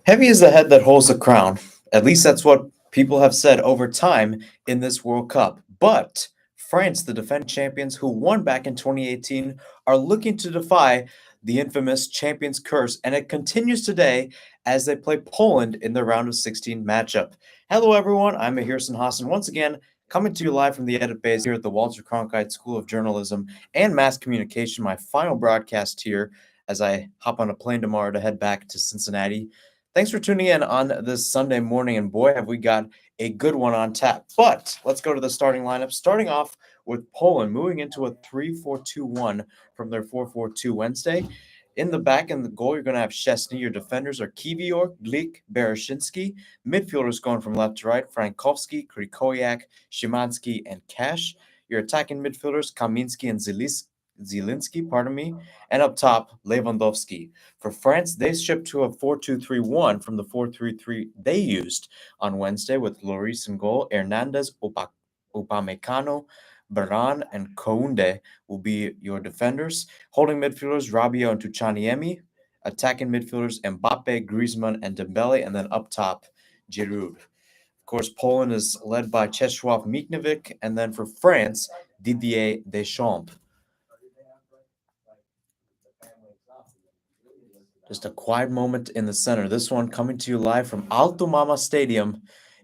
Heavy is the head that holds the crown. At least that's what people have said over time in this World Cup. But France, the defending champions who won back in 2018, are looking to defy the infamous champions curse, and it continues today as they play Poland in the round of 16 matchup. Hello, everyone. I'm Mahirson Hassan once again, coming to you live from the edit base here at the Walter Cronkite School of Journalism and Mass Communication. My final broadcast here as I hop on a plane tomorrow to head back to Cincinnati. Thanks for tuning in on this Sunday morning, and boy, have we got a good one on tap. But let's go to the starting lineup, starting off with Poland, moving into a 3-4-2-1 from their 4-4-2 Wednesday. In the back and the goal, you're going to have Szczesny. Your defenders are Kiwior, Glik, Bereshinski. Midfielders going from left to right, Frankowski, Krykowiak, Szymanski, and Cash. Your attacking midfielders, Kaminski and Zielinski, and up top, Lewandowski. For France, they shipped to a 4-2-3-1 from the 4-3-3 they used on Wednesday with Lloris in goal. Hernandez, Upamecano, Baran, and Kounde will be your defenders. Holding midfielders, Rabiot and Tuchaniemi. Attacking midfielders, Mbappe, Griezmann, and Dembele. And then up top, Giroud. Of course, Poland is led by Czesław Michniewicz. And then for France, Didier Deschamps. Just a quiet moment in the center. This one coming to you live from Al Thumama Stadium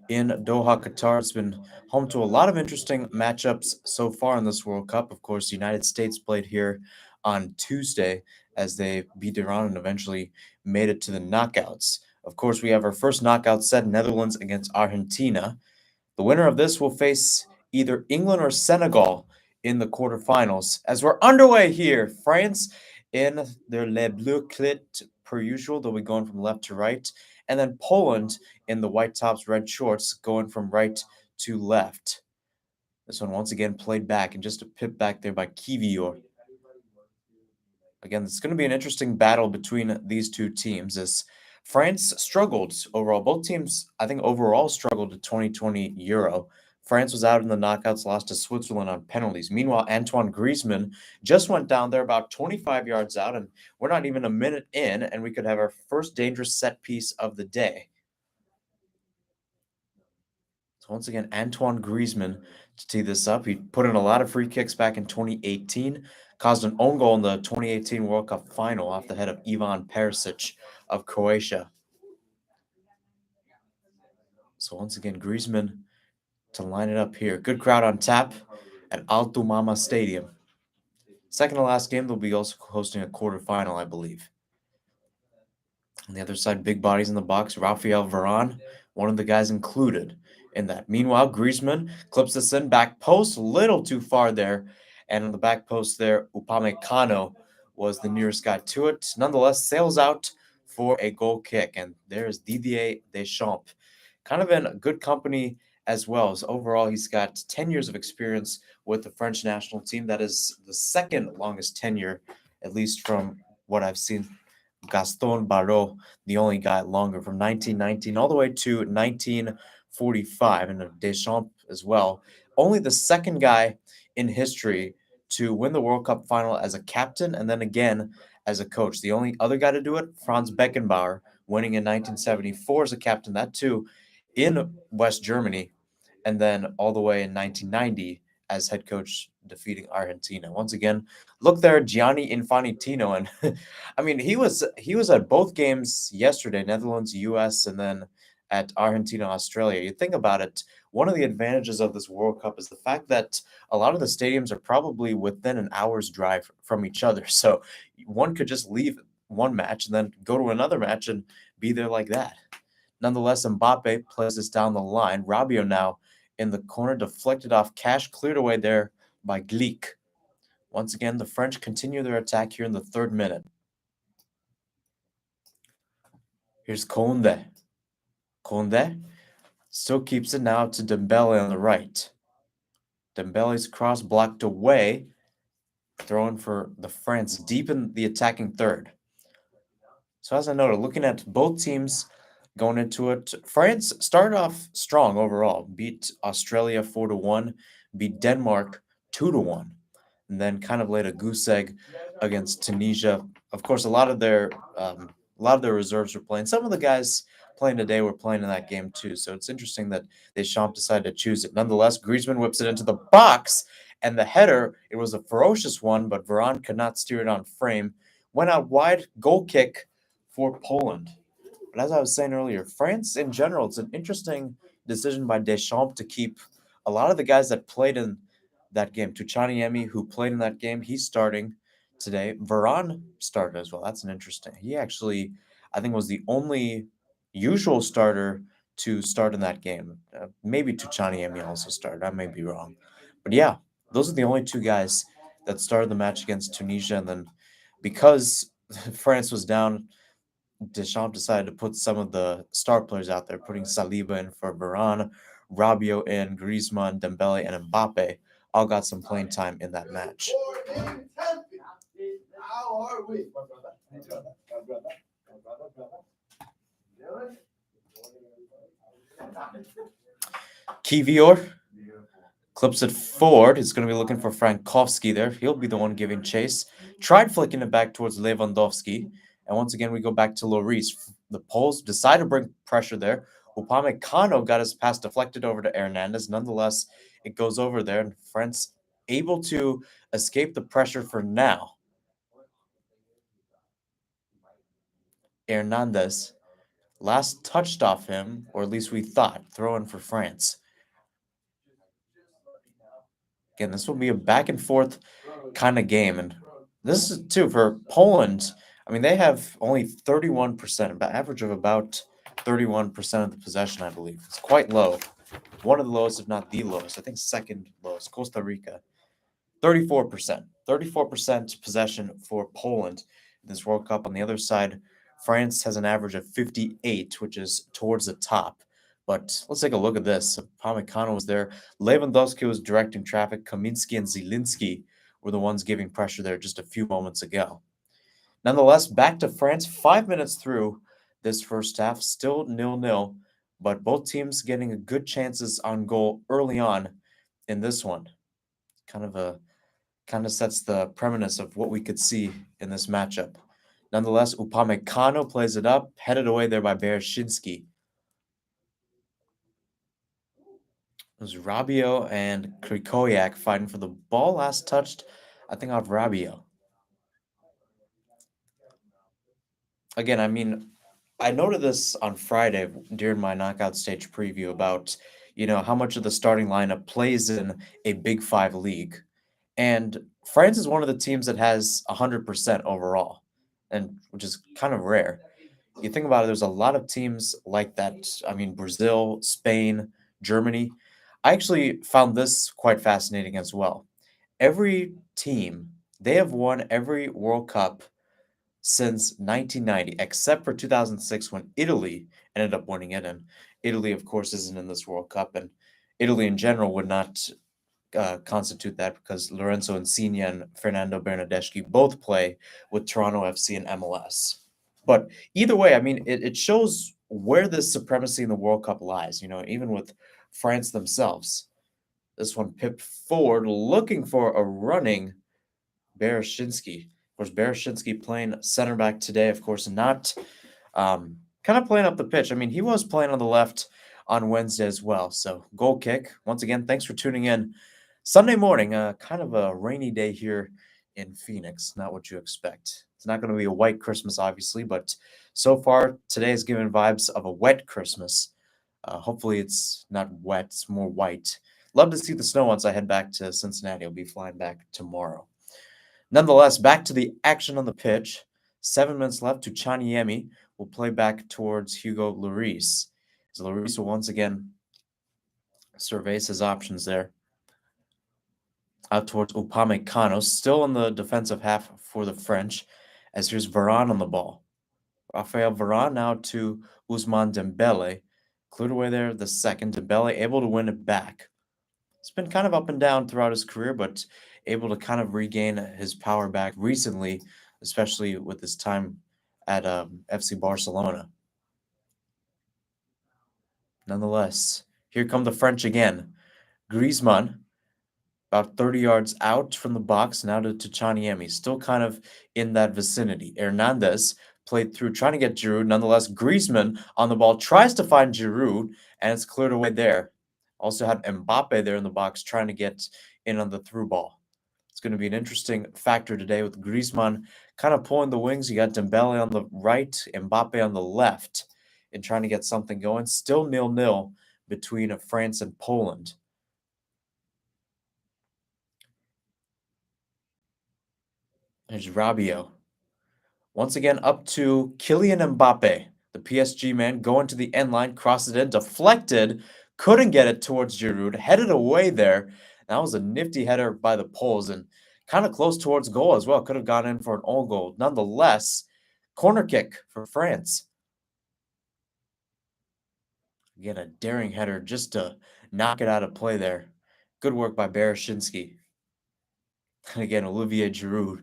in Doha, Qatar. It's been home to a lot of interesting matchups so far in this World Cup. Of course, the United States played here on Tuesday as they beat Iran and eventually made it to the knockouts. Of course, we have our first knockout set, Netherlands against Argentina. The winner of this will face either England or Senegal in the quarterfinals. As we're underway here, France in their Le Bleu Clit per usual, they'll be going from left to right. And then Poland in the white tops, red shorts, going from right to left. This one once again played back and just a pip back there by Kiwior. Again, it's going to be an interesting battle between these two teams as France struggled overall. Both teams, I think, overall struggled at 2020 Euro. France was out in the knockouts, lost to Switzerland on penalties. Meanwhile, Antoine Griezmann just went down there about 25 yards out, and we're not even a minute in, and we could have our first dangerous set piece of the day. So once again, Antoine Griezmann to tee this up. He put in a lot of free kicks back in 2018, caused an own goal in the 2018 World Cup final off the head of Ivan Perisic of Croatia. So once again, Griezmann to line it up here. Good crowd on tap at Al Thumama Stadium. Second to last game, they'll be also hosting a quarterfinal, I believe. On the other side, big bodies in the box. Raphael Varane, one of the guys included in that. Meanwhile, Griezmann clips this in, back post, a little too far there. And on the back post there, Upamecano was the nearest guy to it. Nonetheless, sails out for a goal kick. And there's Didier Deschamps. Kind of in good company as well. As overall, he's got 10 years of experience with the French national team. That is the second longest tenure, at least from what I've seen. Gaston Barreau, the only guy longer, from 1919 all the way to 1945, and Deschamps as well. Only the second guy in history to win the World Cup final as a captain and then again as a coach. The only other guy to do it, Franz Beckenbauer, winning in 1974 as a captain, that too in West Germany, and then all the way in 1990 as head coach, defeating Argentina. Once again, look there, Gianni Infantino, and I mean he was at both games yesterday, Netherlands, U.S., and then at Argentina, Australia. You think about it, one of the advantages of this World Cup is the fact that a lot of the stadiums are probably within an hour's drive from each other. So one could just leave one match and then go to another match and be there like that. Nonetheless, Mbappe plays this down the line. Rabiot now in the corner, deflected off Cash, cleared away there by Glik. Once again, the French continue their attack here in the third minute. Here's Kounde. Kounde still keeps it now to Dembele on the right. Dembele's cross blocked away, thrown for the France deep in the attacking third. So as I noted, looking at both teams going into it, France started off strong overall, beat Australia 4-1, beat Denmark 2-1. and then kind of laid a goose egg against Tunisia. Of course, a lot of their reserves were playing. Some of the guys playing today were playing in that game too. So it's interesting that Deschamps decided to choose it. Nonetheless, Griezmann whips it into the box, and the header, it was a ferocious one, but Varane could not steer it on frame. Went out wide, goal kick for Poland. But as I was saying earlier, France in general, it's an interesting decision by Deschamps to keep a lot of the guys that played in that game. Tuchaniemi, who played in that game, he's starting today. Varane started as well. That's an interesting. He actually, I think, was the only usual starter to start in that game. Maybe Tuchaniemi also started. I may be wrong. But yeah, those are the only two guys that started the match against Tunisia. And then because France was down, Deschamps decided to put some of the star players out there, putting Saliba in for Varane, Rabiot in, Griezmann, Dembele, and Mbappe all got some playing time in that match. Kivior clips it forward. He's going to be looking for Frankowski there. He'll be the one giving chase. Tried flicking it back towards Lewandowski. And once again, we go back to Lloris. The Poles decide to bring pressure there. Upamecano got his pass deflected over to Hernandez. Nonetheless, it goes over there, and France able to escape the pressure for now. Hernandez last touched off him, or at least we thought, throwing for France. Again, this will be a back and forth kind of game. And this is too for Poland. I mean, they have only 31%, about average of about 31% of the possession, I believe. It's quite low. One of the lowest, if not the lowest. I think second lowest. Costa Rica, 34%. 34% possession for Poland in this World Cup. On the other side, France has an average of 58, which is towards the top. But let's take a look at this. Pamecano was there. Lewandowski was directing traffic. Kaminski and Zielinski were the ones giving pressure there just a few moments ago. Nonetheless, back to France 5 minutes through this first half, still 0-0, but both teams getting a good chances on goal early on in this one. Kind of sets the premise of what we could see in this matchup. Nonetheless, Upamecano plays it up, headed away there by Bereshinski. It was Rabiot and Krikoyak fighting for the ball. Last touched, I think, off Rabiot. Again, I mean, I noted this on Friday during my knockout stage preview about, how much of the starting lineup plays in a Big Five league. And France is one of the teams that has 100% overall, and which is kind of rare. You think about it, there's a lot of teams like that. I mean, Brazil, Spain, Germany. I actually found this quite fascinating as well. Every team, they have won every World Cup since 1990, except for 2006 when Italy ended up winning it. And Italy, of course, isn't in this World Cup. And Italy in general would not constitute that because Lorenzo Insigne and Fernando Bernardeschi both play with Toronto FC and MLS. But either way, I mean, it shows where the supremacy in the World Cup lies, even with France themselves. This one pipped forward, looking for a running Bereshinski. Of course, Bereshinski playing center back today, of course, not kind of playing up the pitch. I mean, he was playing on the left on Wednesday as well. So, goal kick. Once again, thanks for tuning in. Sunday morning, kind of a rainy day here in Phoenix. Not what you expect. It's not going to be a white Christmas, obviously, but so far, today is giving vibes of a wet Christmas. Hopefully, it's not wet, it's more white. Love to see the snow once I head back to Cincinnati. I'll be flying back tomorrow. Nonetheless, back to the action on the pitch. 7 minutes left. Tuchaniemi will play back towards Hugo Lloris. So Lloris will once again surveys his options there. Out towards Upamecano, still in the defensive half for the French, as here's Varane on the ball. Rafael Varane now to Ousmane Dembele. Cleared away there the second. Dembele able to win it back. It's been kind of up and down throughout his career, but able to kind of regain his power back recently, especially with his time at FC Barcelona. Nonetheless, here come the French again. Griezmann About 30 yards out from the box, now to Chaniemi, still kind of in that vicinity. Hernandez played through, trying to get Giroud. Nonetheless, Griezmann on the ball tries to find Giroud, and it's cleared away there. Also had Mbappe there in the box trying to get in on the through ball. It's going to be an interesting factor today with Griezmann kind of pulling the wings. You got Dembele on the right, Mbappe on the left, and trying to get something going. Still 0-0 between France and Poland. There's Rabiot. Once again, up to Kylian Mbappe, the PSG man, going to the end line, crosses it in, deflected, couldn't get it towards Giroud, headed away there. That was a nifty header by the Poles and kind of close towards goal as well. Could have gone in for an own goal. Nonetheless, corner kick for France. Again, a daring header just to knock it out of play there. Good work by Bereshinski. And again, Olivier Giroud,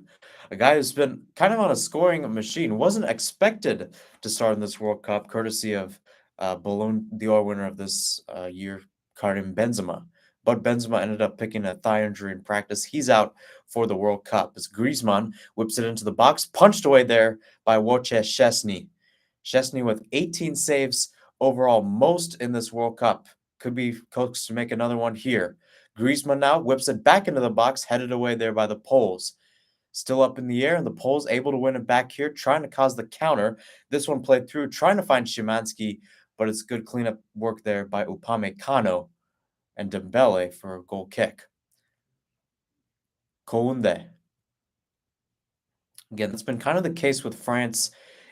a guy who's been kind of on a scoring machine, wasn't expected to start in this World Cup, courtesy of Ballon d'Or winner of this year, Karim Benzema. But Benzema ended up picking a thigh injury in practice. He's out for the World Cup as Griezmann whips it into the box, punched away there by Wojciech Szczesny. Szczesny with 18 saves overall, most in this World Cup. Could be coaxed to make another one here. Griezmann now whips it back into the box, headed away there by the Poles. Still up in the air, and the Poles able to win it back here, trying to cause the counter. This one played through, trying to find Szymanski, but it's good cleanup work there by Upamecano and Dembele for a goal kick. Kounde. Again, that's been kind of the case with France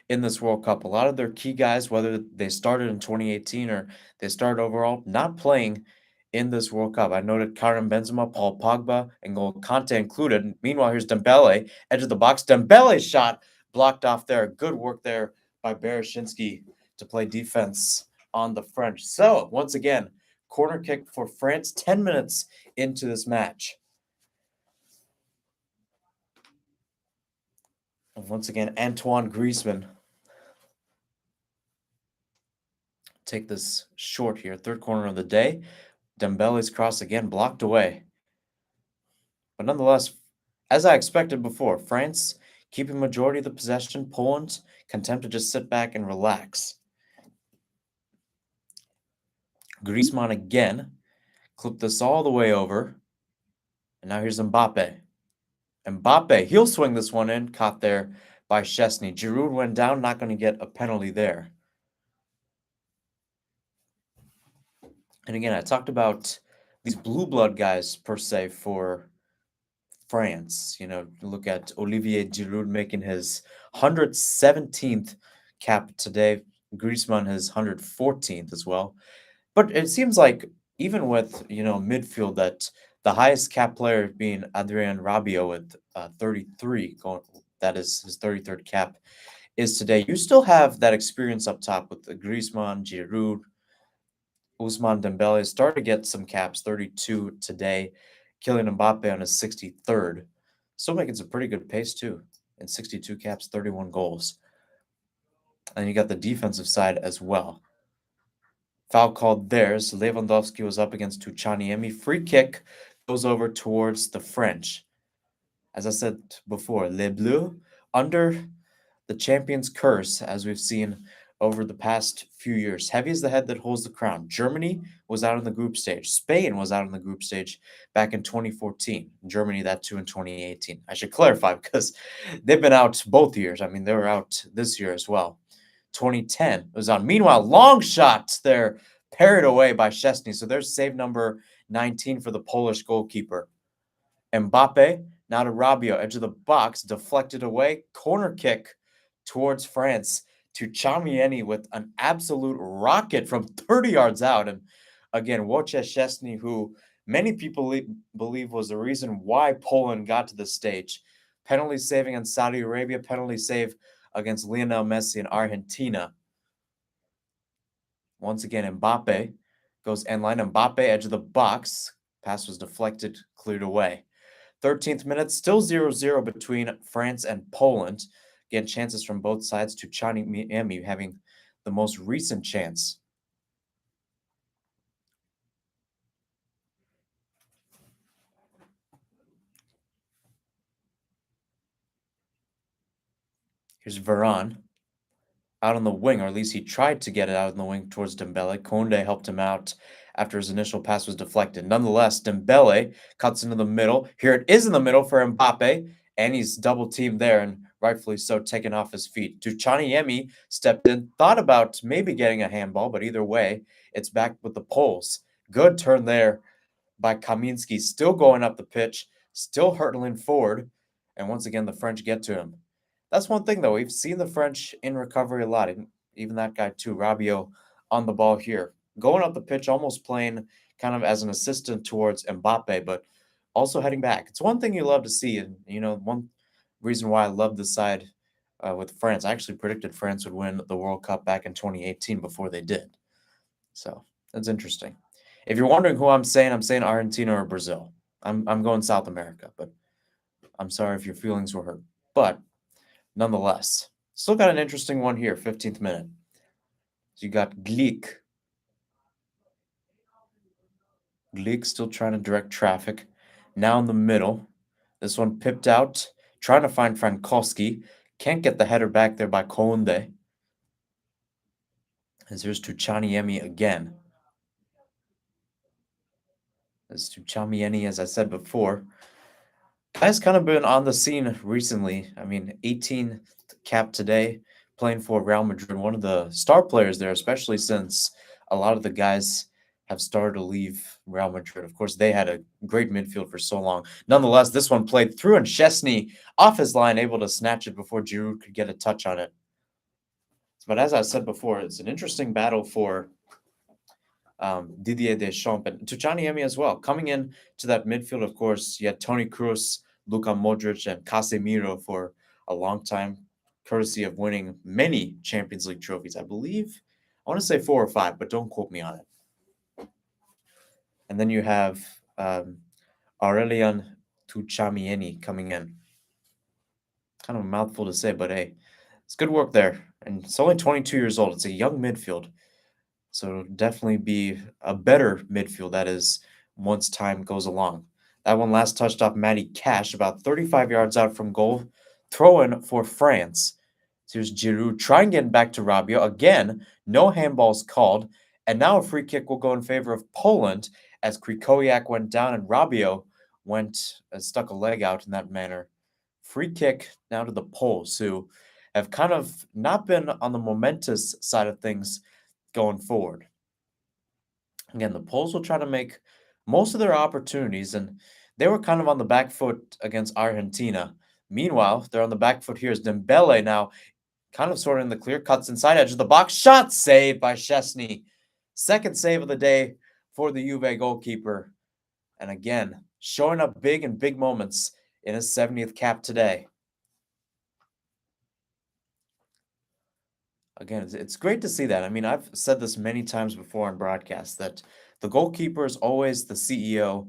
in this World Cup. A lot of their key guys, whether they started in 2018 or they started overall, not playing in this World Cup. I noted Karim Benzema, Paul Pogba, and N'Golo Kante included. Meanwhile, here's Dembele, edge of the box. Dembele's shot blocked off there. Good work there by Bereshinski to play defense on the French. So, once again, corner kick for France, 10 minutes into this match. And once again, Antoine Griezmann. Take this short here, third corner of the day. Dembele's cross again blocked away. But nonetheless, as I expected before, France keeping majority of the possession. Poland content to just sit back and relax. Griezmann again clipped this all the way over. And now here's Mbappe. Mbappe, he'll swing this one in, caught there by Szczesny. Giroud went down, not going to get a penalty there. And again, I talked about these blue blood guys per se for France. You know, look at Olivier Giroud making his 117th cap today. Griezmann his 114th as well. But it seems like even with, midfield, that the highest cap player being Adrien Rabiot with 33, that is his 33rd cap, is today. You still have that experience up top with the Griezmann, Giroud, Ousmane Dembele started to get some caps, 32 today. Kylian Mbappe on his 63rd. Still making some pretty good pace, too. In 62 caps, 31 goals. And you got the defensive side as well. Foul called there, so Lewandowski was up against Tuchaniemi. Free kick goes over towards the French. As I said before, Les Bleus under the champion's curse, as we've seen over the past few years. Heavy is the head that holds the crown. Germany was out in the group stage. Spain was out in the group stage back in 2014. Germany, that too, in 2018. I should clarify because they've been out both years. I mean, they were out this year as well. 2010 was on. Meanwhile, long shots there, parried away by Szczesny. So there's save number 19 for the Polish goalkeeper. Mbappe, now to Rabiot, edge of the box, deflected away. Corner kick towards France. To Chamieni with an absolute rocket from 30 yards out. And again, Wojciech Szczesny, who many people believe was the reason why Poland got to this stage. Penalty save against Saudi Arabia, penalty save against Lionel Messi in Argentina. Once again, Mbappe goes end line. Mbappe, edge of the box. Pass was deflected, cleared away. 13th minute, still 0-0 between France and Poland. Again, chances from both sides. To Chaniemi having the most recent chance. Here's Varane out on the wing, or at least he tried to get it out on the wing towards Dembele. Konde helped him out after his initial pass was deflected. Nonetheless, Dembele cuts into the middle. Here it is in the middle for Mbappe, and he's double teamed there, and rightfully so, taken off his feet. Tuchaniemi stepped in, thought about maybe getting a handball, but either way, it's back with the Poles. Good turn there by Kaminski, still going up the pitch, still hurtling forward, and once again, the French get to him. That's one thing, though. We've seen the French in recovery a lot, and even that guy, too, Rabiot, on the ball here. Going up the pitch, almost playing kind of as an assistant towards Mbappe, but also heading back. It's one thing you love to see, and, one reason why I love this side with France. I actually predicted France would win the World Cup back in 2018 before they did. So, that's interesting. If you're wondering who I'm saying Argentina or Brazil. I'm going South America, but I'm sorry if your feelings were hurt. But nonetheless, still got an interesting one here, 15th minute. So you got Glick. Glick still trying to direct traffic. Now in the middle. This one pipped out. Trying to find Frankowski. Can't get the header back there by Konde. As here's Tuchaniemi again. As Tuchaniemi, as I said before, guy's kind of been on the scene recently. I mean, 18 cap today, playing for Real Madrid, one of the star players there, especially since a lot of the guys have started to leave Real Madrid. Of course, they had a great midfield for so long. Nonetheless, this one played through, and Chesney off his line, able to snatch it before Giroud could get a touch on it. But as I said before, it's an interesting battle for Didier Deschamps and Tuchaniemi as well. Coming in to that midfield, of course, you had Toni Kroos, Luka Modric, and Casemiro for a long time, courtesy of winning many Champions League trophies. I believe, I want to say 4 or 5, but don't quote me on it. And then you have Aurelian Tuchamieni coming in. Kind of a mouthful to say, but hey, it's good work there. And it's only 22 years old. It's a young midfield. So it'll definitely be a better midfield, that is, once time goes along. That one last touched off Matty Cash, about 35 yards out from goal. Throw in for France. So here's Giroud trying getting back to Rabiot. Again, no handballs called. And now a free kick will go in favor of Poland as Krikowiak went down and Rabiot stuck a leg out in that manner. Free kick now to the Poles, who have kind of not been on the momentous side of things going forward. Again, the Poles will try to make most of their opportunities, and they were kind of on the back foot against Argentina. Meanwhile, they're on the back foot here as Dembele now kind of sort of in the clear, cuts inside edge of the box. Shot saved by Chesney. Second save of the day for the Juve goalkeeper. And again, showing up big in big moments in his 70th cap today. Again, it's great to see that. I mean, I've said this many times before on broadcast that the goalkeeper is always the CEO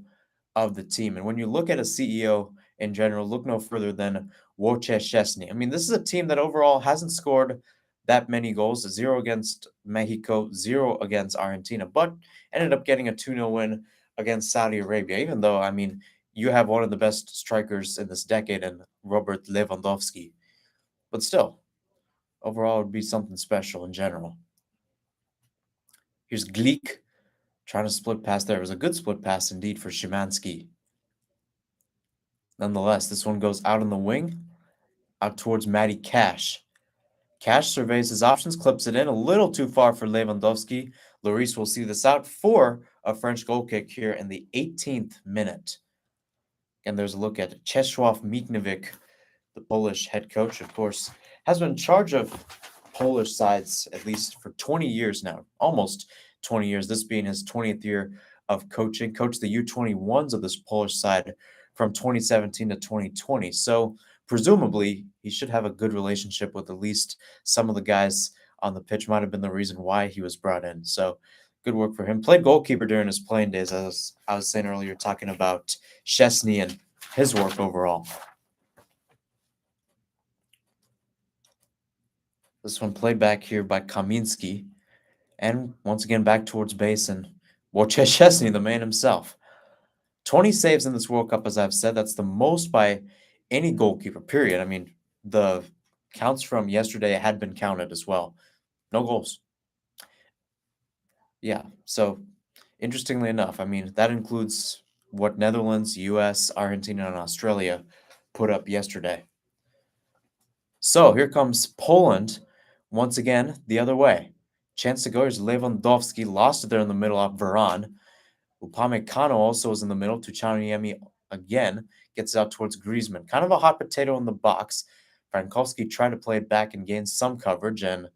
of the team. And when you look at a CEO in general, look no further than Wojciech Szczesny. I mean, this is a team that overall hasn't scored that many goals, 0 against Mexico, 0 against Argentina, but ended up getting a 2-0 win against Saudi Arabia, even though, I mean, you have one of the best strikers in this decade in Robert Lewandowski. But still, overall, it would be something special in general. Here's Gleek trying to split pass there. It was a good split pass indeed for Szymanski. Nonetheless, this one goes out on the wing, out towards Matty Cash. Cash surveys his options, clips it in a little too far for Lewandowski. Lloris will see this out for a French goal kick here in the 18th minute. And there's a look at Czesław Michniewicz, the Polish head coach, of course, has been in charge of Polish sides at least for 20 years now, almost 20 years, this being his 20th year of coaching. Coached the U21s of this Polish side from 2017 to 2020. So presumably he should have a good relationship with at least some of the guys on the pitch. Might have been the reason why he was brought in. So good work for him. Played goalkeeper during his playing days, as I was saying earlier, talking about Szczesny and his work overall. This one played back here by Kaminski. And once again, back towards base and Wojciech Szczesny, the man himself. 20 saves in this World Cup, as I've said. That's the most by any goalkeeper, period. I mean, the Counts from yesterday had been counted as well. No goals. Yeah. So, interestingly enough, I mean, that includes what Netherlands, US, Argentina, and Australia put up yesterday. So, here comes Poland once again the other way. Chance to go. Here's Lewandowski, lost it there in the middle of Varane. Upamecano also is in the middle. Tuchaniemi again gets it out towards Griezmann. Kind of a hot potato in the box. Frankowski tried to play it back and gain some coverage, and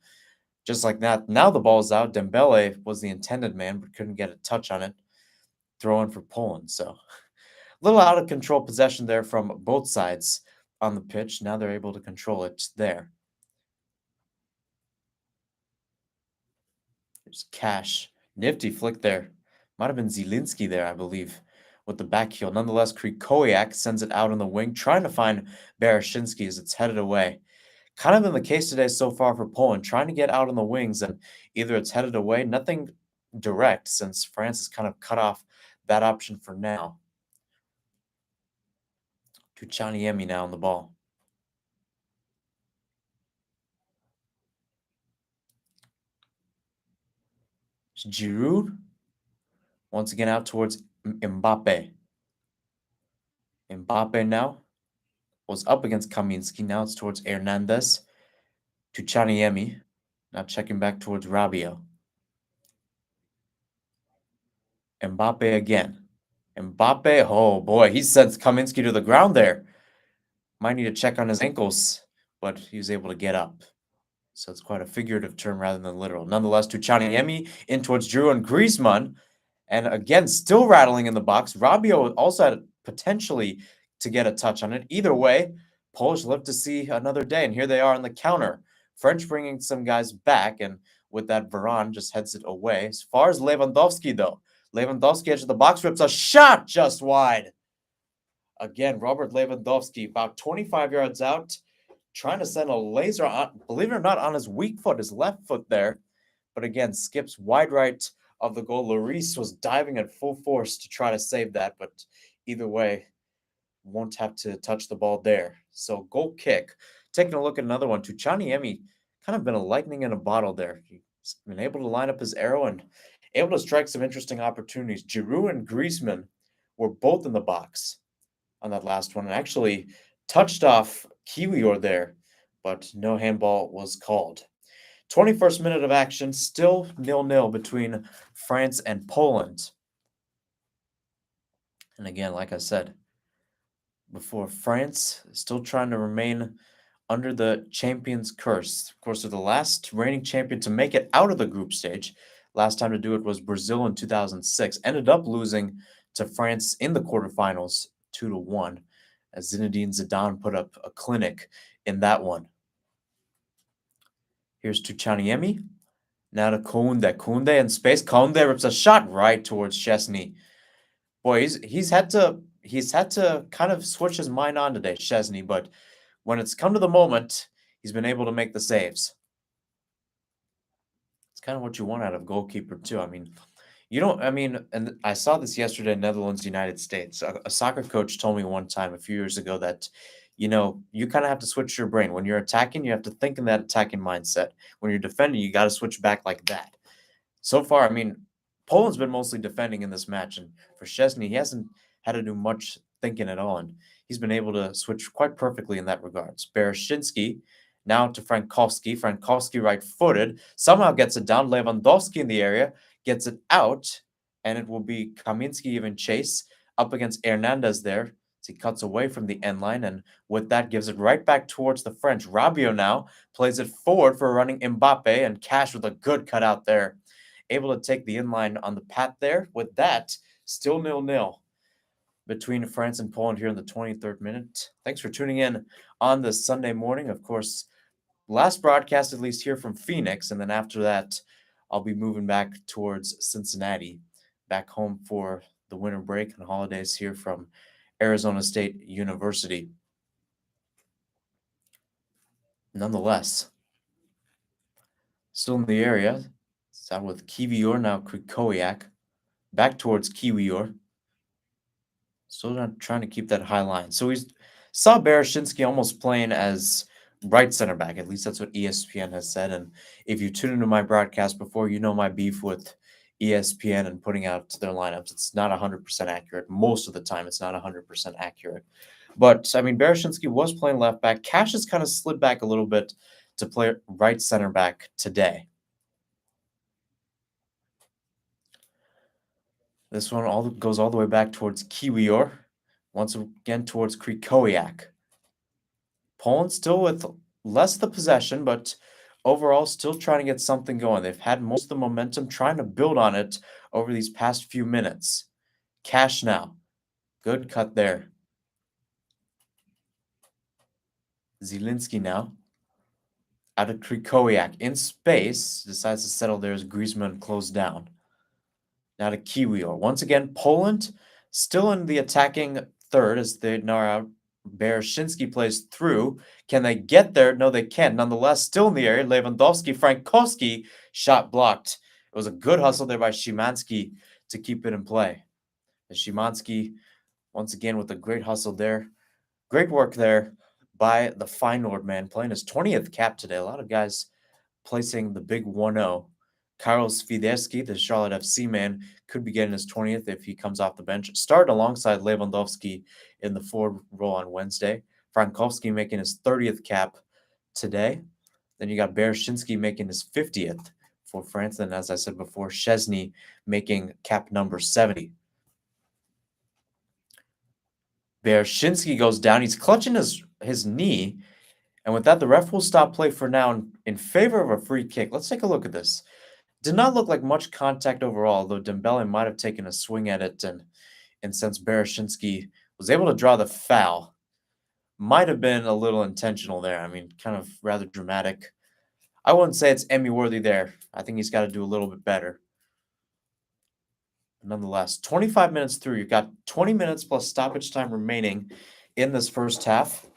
just like that, now the ball's out. Dembele was the intended man, but couldn't get a touch on it. Throw in for Poland. So a little out of control possession there from both sides on the pitch. Now they're able to control it there. There's Cash. Nifty flick there. Might have been Zielinski there, I believe, with the back heel. Nonetheless, Krikowiak sends it out on the wing, trying to find Bereshinski as it's headed away. Kind of been the case today so far for Poland, trying to get out on the wings, and either it's headed away, nothing direct, since France has kind of cut off that option for now. Tuchaniemi now on the ball. Giroud once again out towards Mbappe. Mbappe now was up against Kaminski. Now it's towards Hernandez. Tuchaniemi now checking back towards Rabiot. Mbappe again. Mbappe, oh boy, he sends Kaminski to the ground there. Might need to check on his ankles, but he was able to get up. So it's quite a figurative term rather than literal. Nonetheless, Tuchaniemi in towards Giroud and Griezmann. And again, still rattling in the box. Rabiot also had potentially to get a touch on it. Either way, Polish live to see another day. And here they are on the counter. French bringing some guys back. And with that, Varane just heads it away. As far as Lewandowski, though. Lewandowski edge of the box rips a shot just wide. Again, Robert Lewandowski about 25 yards out, trying to send a laser on, believe it or not, on his weak foot, his left foot there. But again, skips wide right of the goal. Lloris was diving at full force to try to save that, but either way, won't have to touch the ball there. So goal kick. Taking a look at another one, Tuchaniemi kind of been a lightning in a bottle there. He's been able to line up his arrow and able to strike some interesting opportunities. Giroud and Griezmann were both in the box on that last one and actually touched off Kiwior there, but no handball was called. 21st minute of action, still 0-0 between France and Poland. And again, like I said before, France is still trying to remain under the champion's curse. Of course, they're the last reigning champion to make it out of the group stage. Last time to do it was Brazil in 2006. Ended up losing to France in the quarterfinals 2-1, as Zinedine Zidane put up a clinic in that one. Here's Tuchaniemi. Now to Kounde. Kounde in space. Kounde rips a shot right towards Szczesny. Boy, he's had to kind of switch his mind on today, Szczesny, but when it's come to the moment, he's been able to make the saves. It's kind of what you want out of goalkeeper too. And I saw this yesterday in Netherlands, United States. A soccer coach told me one time a few years ago that, you kind of have to switch your brain. When you're attacking, you have to think in that attacking mindset. When you're defending, you got to switch back like that. So far, Poland's been mostly defending in this match, and for Szczesny, he hasn't had to do much thinking at all, and he's been able to switch quite perfectly in that regards. Bereshinski now to Frankowski. Frankowski right-footed, somehow gets it down. Lewandowski in the area, gets it out, and it will be Kaminski even chase up against Hernandez there. He cuts away from the end line, and with that gives it right back towards the French. Rabiot now plays it forward for running Mbappe, and Cash with a good cutout there. Able to take the inline on the path there. With that, still 0-0 between France and Poland here in the 23rd minute. Thanks for tuning in on this Sunday morning. Of course, last broadcast at least here from Phoenix, and then after that, I'll be moving back towards Cincinnati, back home for the winter break and holidays here from Arizona State University. Nonetheless, still in the area. It's out with Kiwior, now Krikowiak. Back towards Kiwior. Still not trying to keep that high line. So we saw Bereshinski almost playing as right center back. At least that's what ESPN has said. And if you tuned into my broadcast before, you know my beef with ESPN and putting out their lineups. It's not 100% accurate. Most of the time, it's not 100% accurate. But I mean, Bereshinski was playing left back. Cash has kind of slid back a little bit to play right center back today. This one goes all the way back towards Kiwior, once again towards Krikowiak. Poland still with less the possession, but overall still trying to get something going. They've had most of the momentum, trying to build on it over these past few minutes. Cash now. Good cut there. Zielinski now. Out of Krikowiak. In space. Decides to settle there as Griezmann closed down. Now to Kiwior. Once again, Poland still in the attacking third as they now out. Bereshinski plays through. Can they get there? No, they can't. Nonetheless, still in the area. Lewandowski, Frankowski, shot blocked. It was a good hustle there by Szymanski to keep it in play. And Szymanski, once again, with a great hustle there. Great work there by the Feyenoord man, playing his 20th cap today. A lot of guys placing the big 1-0. Karol Swiderski, the Charlotte FC man, could be getting his 20th if he comes off the bench. Started alongside Lewandowski in the forward role on Wednesday. Frankowski making his 30th cap today. Then you got Bereshinski making his 50th for France. And as I said before, Szczesny making cap number 70. Bereshinski goes down. He's clutching his knee. And with that, the ref will stop play for now in favor of a free kick. Let's take a look at this. Did not look like much contact overall, though Dembele might have taken a swing at it, and since Bereshinski was able to draw the foul, might have been a little intentional there. I mean, kind of rather dramatic. I wouldn't say it's Emmy-worthy there. I think he's got to do a little bit better. But nonetheless, 25 minutes through. You've got 20 minutes plus stoppage time remaining in this first half.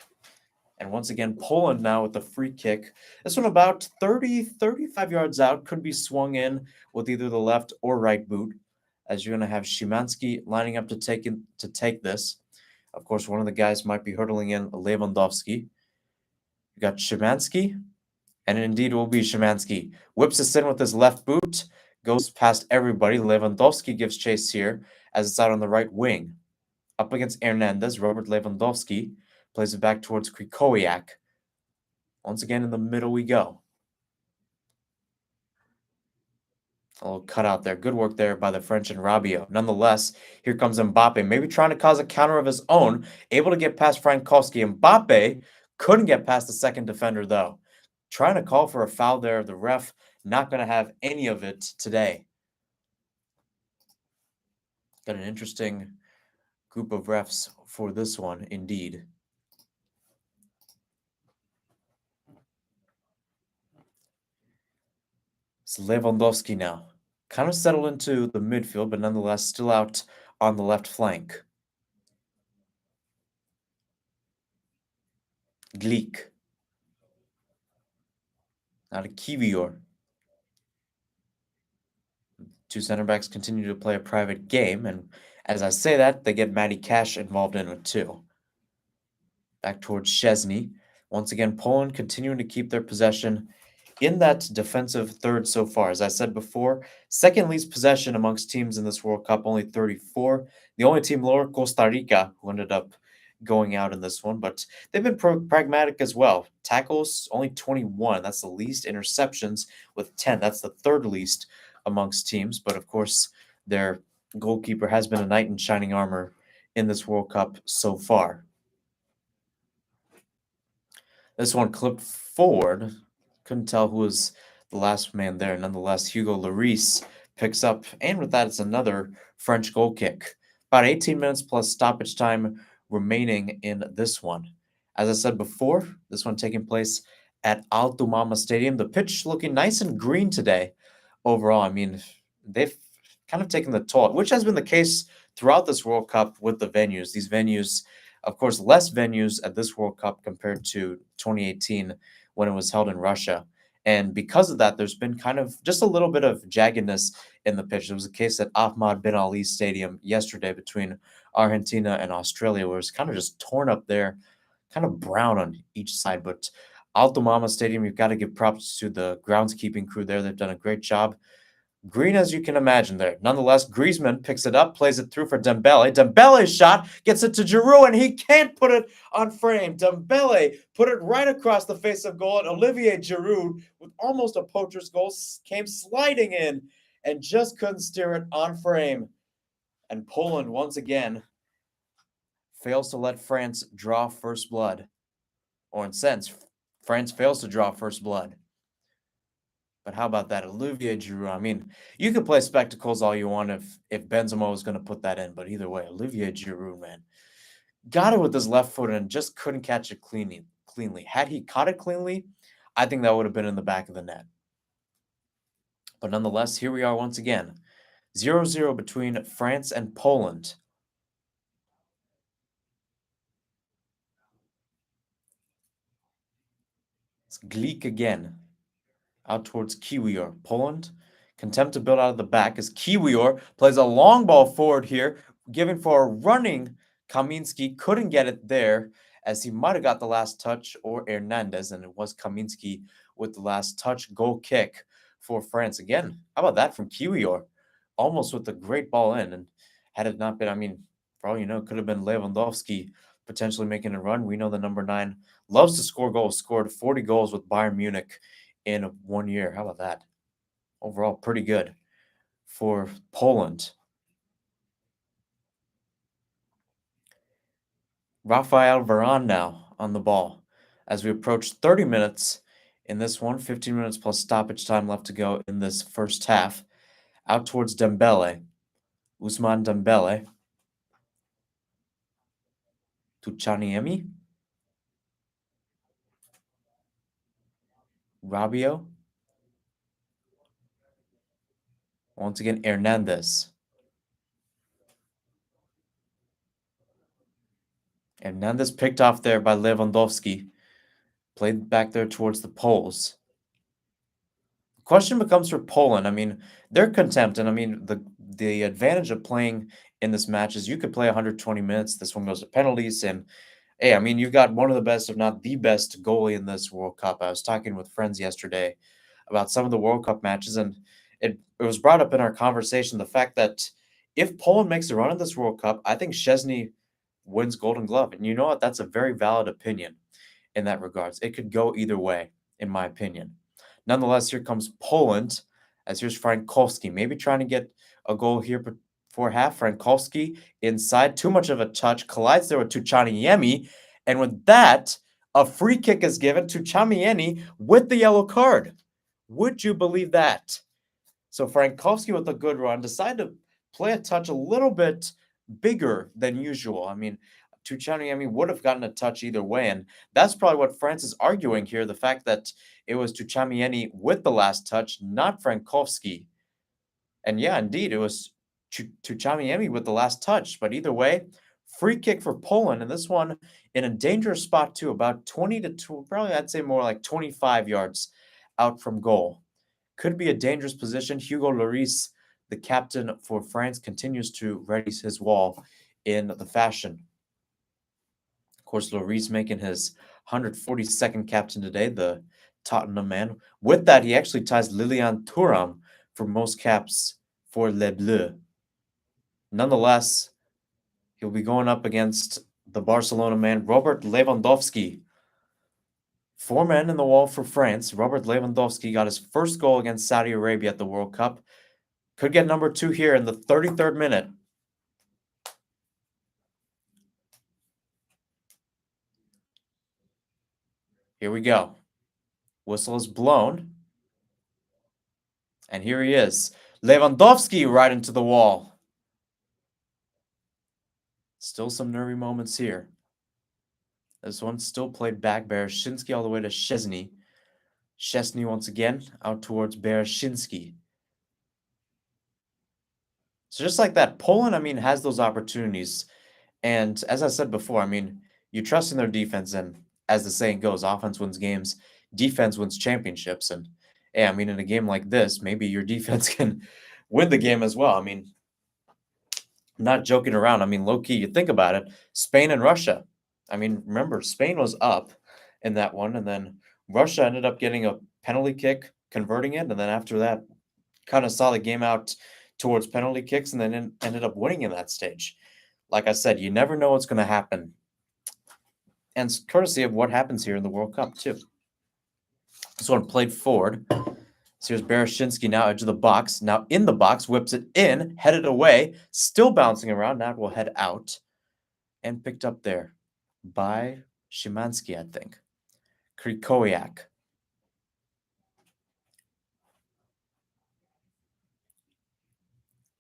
And once again, Poland now with the free kick. This one about 30, 35 yards out. Could be swung in with either the left or right boot, as you're going to have Szymanski lining up to take this. Of course, one of the guys might be hurtling in Lewandowski. You got Szymanski, and indeed it will be Szymanski. Whips this in with his left boot, goes past everybody. Lewandowski gives chase here, as it's out on the right wing. Up against Hernandez, Robert Lewandowski plays it back towards Krikowiak. Once again, in the middle we go. A little cutout there. Good work there by the French and Rabiot. Nonetheless, here comes Mbappe, maybe trying to cause a counter of his own, able to get past Frankowski. Mbappe couldn't get past the second defender, though. Trying to call for a foul there. The ref not going to have any of it today. Got an interesting group of refs for this one, indeed. It's Lewandowski now. Kind of settled into the midfield, but nonetheless still out on the left flank. Glik. Now to Kiwior. Two center backs continue to play a private game, and as I say that, they get Matty Cash involved in it too. Back towards Szczesny. Once again, Poland continuing to keep their possession in that defensive third so far. As I said before, second least possession amongst teams in this World Cup, only 34. The only team lower, Costa Rica, who ended up going out in this one, but they've been pragmatic as well. Tackles, only 21. That's the least. Interceptions with 10. That's the third least amongst teams. But of course, their goalkeeper has been a knight in shining armor in this World Cup so far. This one clipped forward. Couldn't tell who was the last man there. Nonetheless, Hugo Lloris picks up, and with that, it's another French goal kick. About 18 minutes plus stoppage time remaining in this one. As I said before, this one taking place at Alto Mama Stadium. The pitch looking nice and green today overall. I mean, they've kind of taken the toll, which has been the case throughout this World Cup with the venues. These venues, of course, less venues at this World Cup compared to 2018 when it was held in Russia. And because of that, there's been kind of just a little bit of jaggedness in the pitch. There was a case at Ahmad bin Ali Stadium yesterday between Argentina and Australia where it's kind of just torn up there, kind of brown on each side. But Alto Mama Stadium, you've got to give props to the groundskeeping crew there. They've done a great job. Green as you can imagine there. Nonetheless, Griezmann picks it up, plays it through for Dembele. Dembele's shot gets it to Giroud, and he can't put it on frame. Dembele put it right across the face of goal, and Olivier Giroud, with almost a poacher's goal, came sliding in and just couldn't steer it on frame. And Poland, once again, fails to let France draw first blood. Or in a sense, France fails to draw first blood. But how about that Olivier Giroud? I mean, you could play spectacles all you want if Benzema was going to put that in, but either way, Olivier Giroud, man, got it with his left foot and just couldn't catch it cleanly. Cleanly, had he caught it cleanly, I think that would have been in the back of the net. But nonetheless, here we are once again, 0-0 between France and Poland. It's Gleek again. Out towards Kiwior. Poland contempt to build out of the back as Kiwior plays a long ball forward here, giving for a running Kaminski. Couldn't get it there as he might have got the last touch or Hernandez, and it was Kaminski with the last touch. Goal kick for France. Again, how about that from Kiwior? Almost with a great ball in, and had it not been, I mean, for all you know, it could have been Lewandowski potentially making a run. We know the number 9 loves to score goals, scored 40 goals with Bayern Munich in 1 year. How about that? Overall, pretty good for Poland. Rafael Varane now on the ball as we approach 30 minutes in this one, 15 minutes plus stoppage time left to go in this first half. Out towards Dembele, Ousmane Dembele to Chaniemi, Rabiot, once again Hernandez. Hernandez picked off there by Lewandowski, played back there towards the Poles. Question becomes for Poland. I mean, they're contempt, and I mean the advantage of playing in this match is you could play 120 minutes. This one goes to penalties, and hey, I mean you've got one of the best, if not the best, goalie in this World Cup. I was talking with friends yesterday about some of the World Cup matches, and it was brought up in our conversation the fact that if Poland makes a run at this World Cup, I think Szczesny wins Golden Glove, and you know what? That's a very valid opinion in that regards. It could go either way, in my opinion. Nonetheless, here comes Poland, as here's Frankowski, maybe trying to get a goal here before half. Frankowski inside, too much of a touch, collides there with Tuchaniemi, and with that, a free kick is given to Chamieni with the yellow card. Would you believe that? So Frankowski with a good run decided to play a touch a little bit bigger than usual. I mean, Tuchaniemi would have gotten a touch either way, and that's probably what France is arguing here, the fact that it was Tuchamieni with the last touch, not Frankowski. And yeah, indeed, it was Tuchamieni with the last touch, but either way, free kick for Poland, and this one in a dangerous spot too, about 20 to probably I'd say more like 25 yards out from goal. Could be a dangerous position. Hugo Lloris, the captain for France, continues to ready his wall in the fashion. Of course, Lloris making his 142nd captain today, the Tottenham man. With that, he actually ties Lilian Thuram for most caps for Les Bleus. Nonetheless, he'll be going up against the Barcelona man, Robert Lewandowski. 4 men in the wall for France. Robert Lewandowski got his first goal against Saudi Arabia at the World Cup. Could get number 2 here in the 33rd minute. Here we go. Whistle is blown. And here he is. Lewandowski right into the wall. Still some nervy moments here. This one still played back. Bereshinski all the way to Szczesny. Szczesny once again out towards Bereshinski. So just like that, Poland, I mean, has those opportunities. And as I said before, I mean, you trust in their defense, and as the saying goes, offense wins games, defense wins championships. And yeah, I mean, in a game like this, maybe your defense can win the game as well. I mean, I'm not joking around. I mean, low key, you think about it, Spain and Russia. I mean, remember, Spain was up in that one, and then Russia ended up getting a penalty kick, converting it, and then after that, kind of saw the game out towards penalty kicks and then ended up winning in that stage. Like I said, you never know what's going to happen. And it's courtesy of what happens here in the World Cup, too. This one played forward. So here's Bereshinsky now, edge of the box. Now in the box, whips it in, headed away, still bouncing around. Now it will head out. And picked up there by Szymanski, I think. Krikowiak.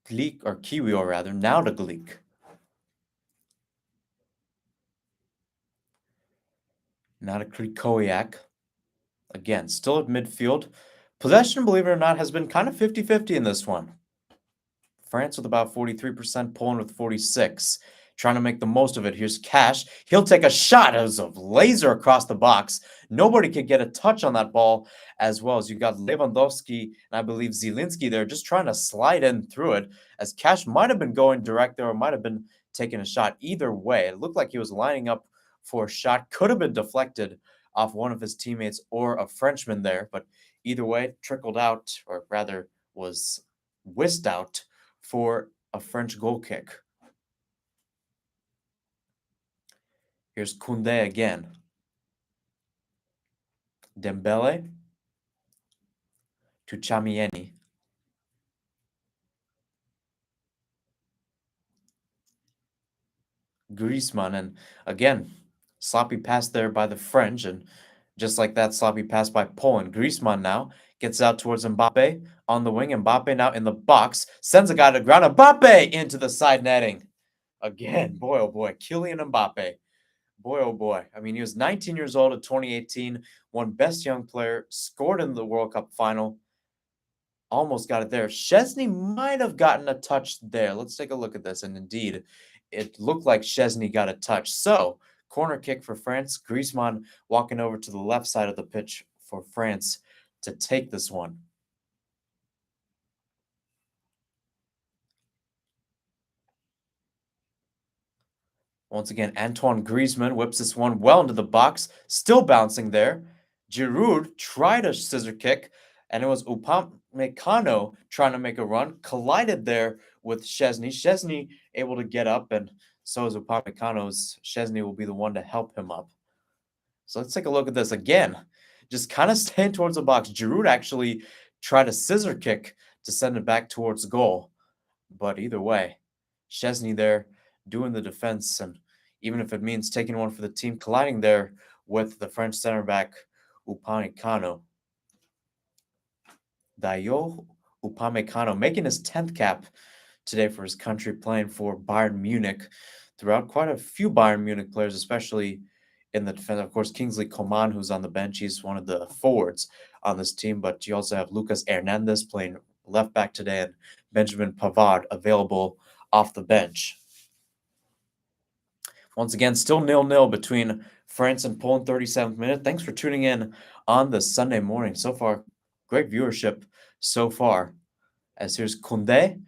Gleek, or Kiwio rather, now to Gleek. Now to Krikowiak. Again, still at midfield. Possession, believe it or not, has been kind of 50-50 in this one. France with about 43%, Poland with 46%. Trying to make the most of it. Here's Cash. He'll take a shot as a laser across the box. Nobody could get a touch on that ball, as well as you got Lewandowski and I believe Zielinski there just trying to slide in through it, as Cash might have been going direct there or might have been taking a shot. Either way, it looked like he was lining up for a shot. Could have been deflected off one of his teammates or a Frenchman there, but either way, trickled out, or rather was whisked out for a French goal kick. Here's Koundé again. Dembele to Chamieni. Griezmann, and again, sloppy pass there by the French, and just like that, sloppy pass by Poland. Griezmann now gets out towards Mbappe on the wing. Mbappe now in the box, sends a guy to ground. Mbappe into the side netting. Again, boy, oh boy, Kylian Mbappe. Boy, oh boy. I mean, he was 19 years old in 2018, won Best Young Player, scored in the World Cup final. Almost got it there. Szczesny might have gotten a touch there. Let's take a look at this. And indeed, it looked like Szczesny got a touch. So, corner kick for France. Griezmann walking over to the left side of the pitch for France to take this one. Once again, Antoine Griezmann whips this one well into the box, still bouncing there. Giroud tried a scissor kick, and it was Upamecano trying to make a run, collided there with Szczesny. Szczesny able to get up, and so is Upamecano's. Szczesny will be the one to help him up. So let's take a look at this again. Just kind of staying towards the box. Giroud actually tried a scissor kick to send it back towards goal. But either way, Szczesny there doing the defense, and even if it means taking one for the team, colliding there with the French center back Upamecano. Dayo Upamecano making his 10th cap today for his country, playing for Bayern Munich. Throughout quite a few Bayern Munich players, especially in the defense. Of course, Kingsley Coman, who's on the bench, he's one of the forwards on this team. But you also have Lucas Hernandez playing left back today, and Benjamin Pavard available off the bench. Once again, still 0-0 between France and Poland, 37th minute. Thanks for tuning in on this Sunday morning. So far, great viewership so far. As here's Koundé,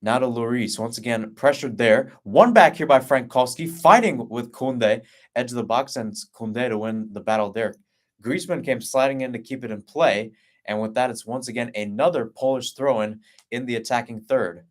now to Lloris. Once again, pressured there. One back here by Frankowski, fighting with Koundé. Edge of the box, and Koundé to win the battle there. Griezmann came sliding in to keep it in play. And with that, it's once again another Polish throw-in in the attacking third.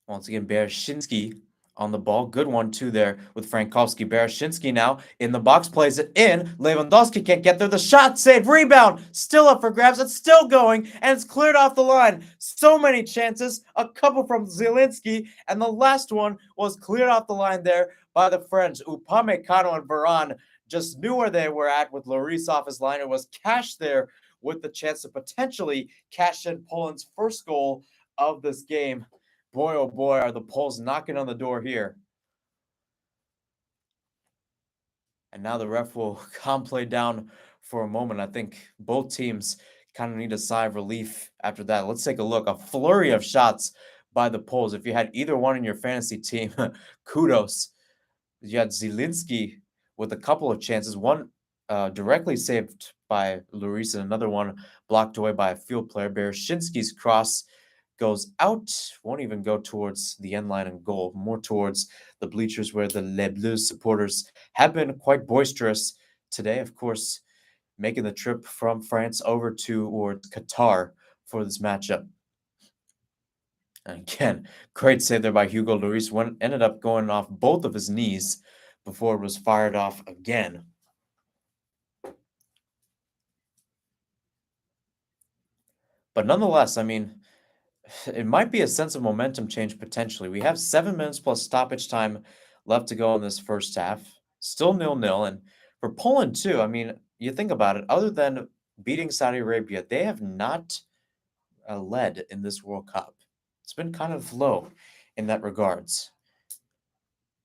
Once again, Bereshinsky on the ball. Good one, too, there with Frankowski. Bereshinsky now in the box, plays it in. Lewandowski can't get there. The shot saved. Rebound. Still up for grabs. It's still going, and it's cleared off the line. So many chances. A couple from Zielinski, and the last one was cleared off the line there by the French. Upamecano and Varane just knew where they were at with Lloris off his line. It was Cash there with the chance to potentially cash in Poland's first goal of this game. Boy, oh boy, are the Poles knocking on the door here. And now the ref will calm play down for a moment. I think both teams kind of need a sigh of relief after that. Let's take a look. A flurry of shots by the Poles. If you had either one in your fantasy team, kudos. You had Zielinski with a couple of chances. One directly saved by Lloris, and another one blocked away by a field player. Bereshinsky's cross goes out, won't even go towards the end line and goal, more towards the bleachers where the Les Bleus supporters have been quite boisterous today. Of course, making the trip from France over to or Qatar for this matchup. And again, great save there by Hugo Lloris. One ended up going off both of his knees before it was fired off again. But nonetheless, I mean, it might be a sense of momentum change potentially. We have 7 minutes plus stoppage time left to go in this first half. Still nil-nil. And for Poland, too, I mean, you think about it, other than beating Saudi Arabia, they have not led in this World Cup. It's been kind of low in that regards.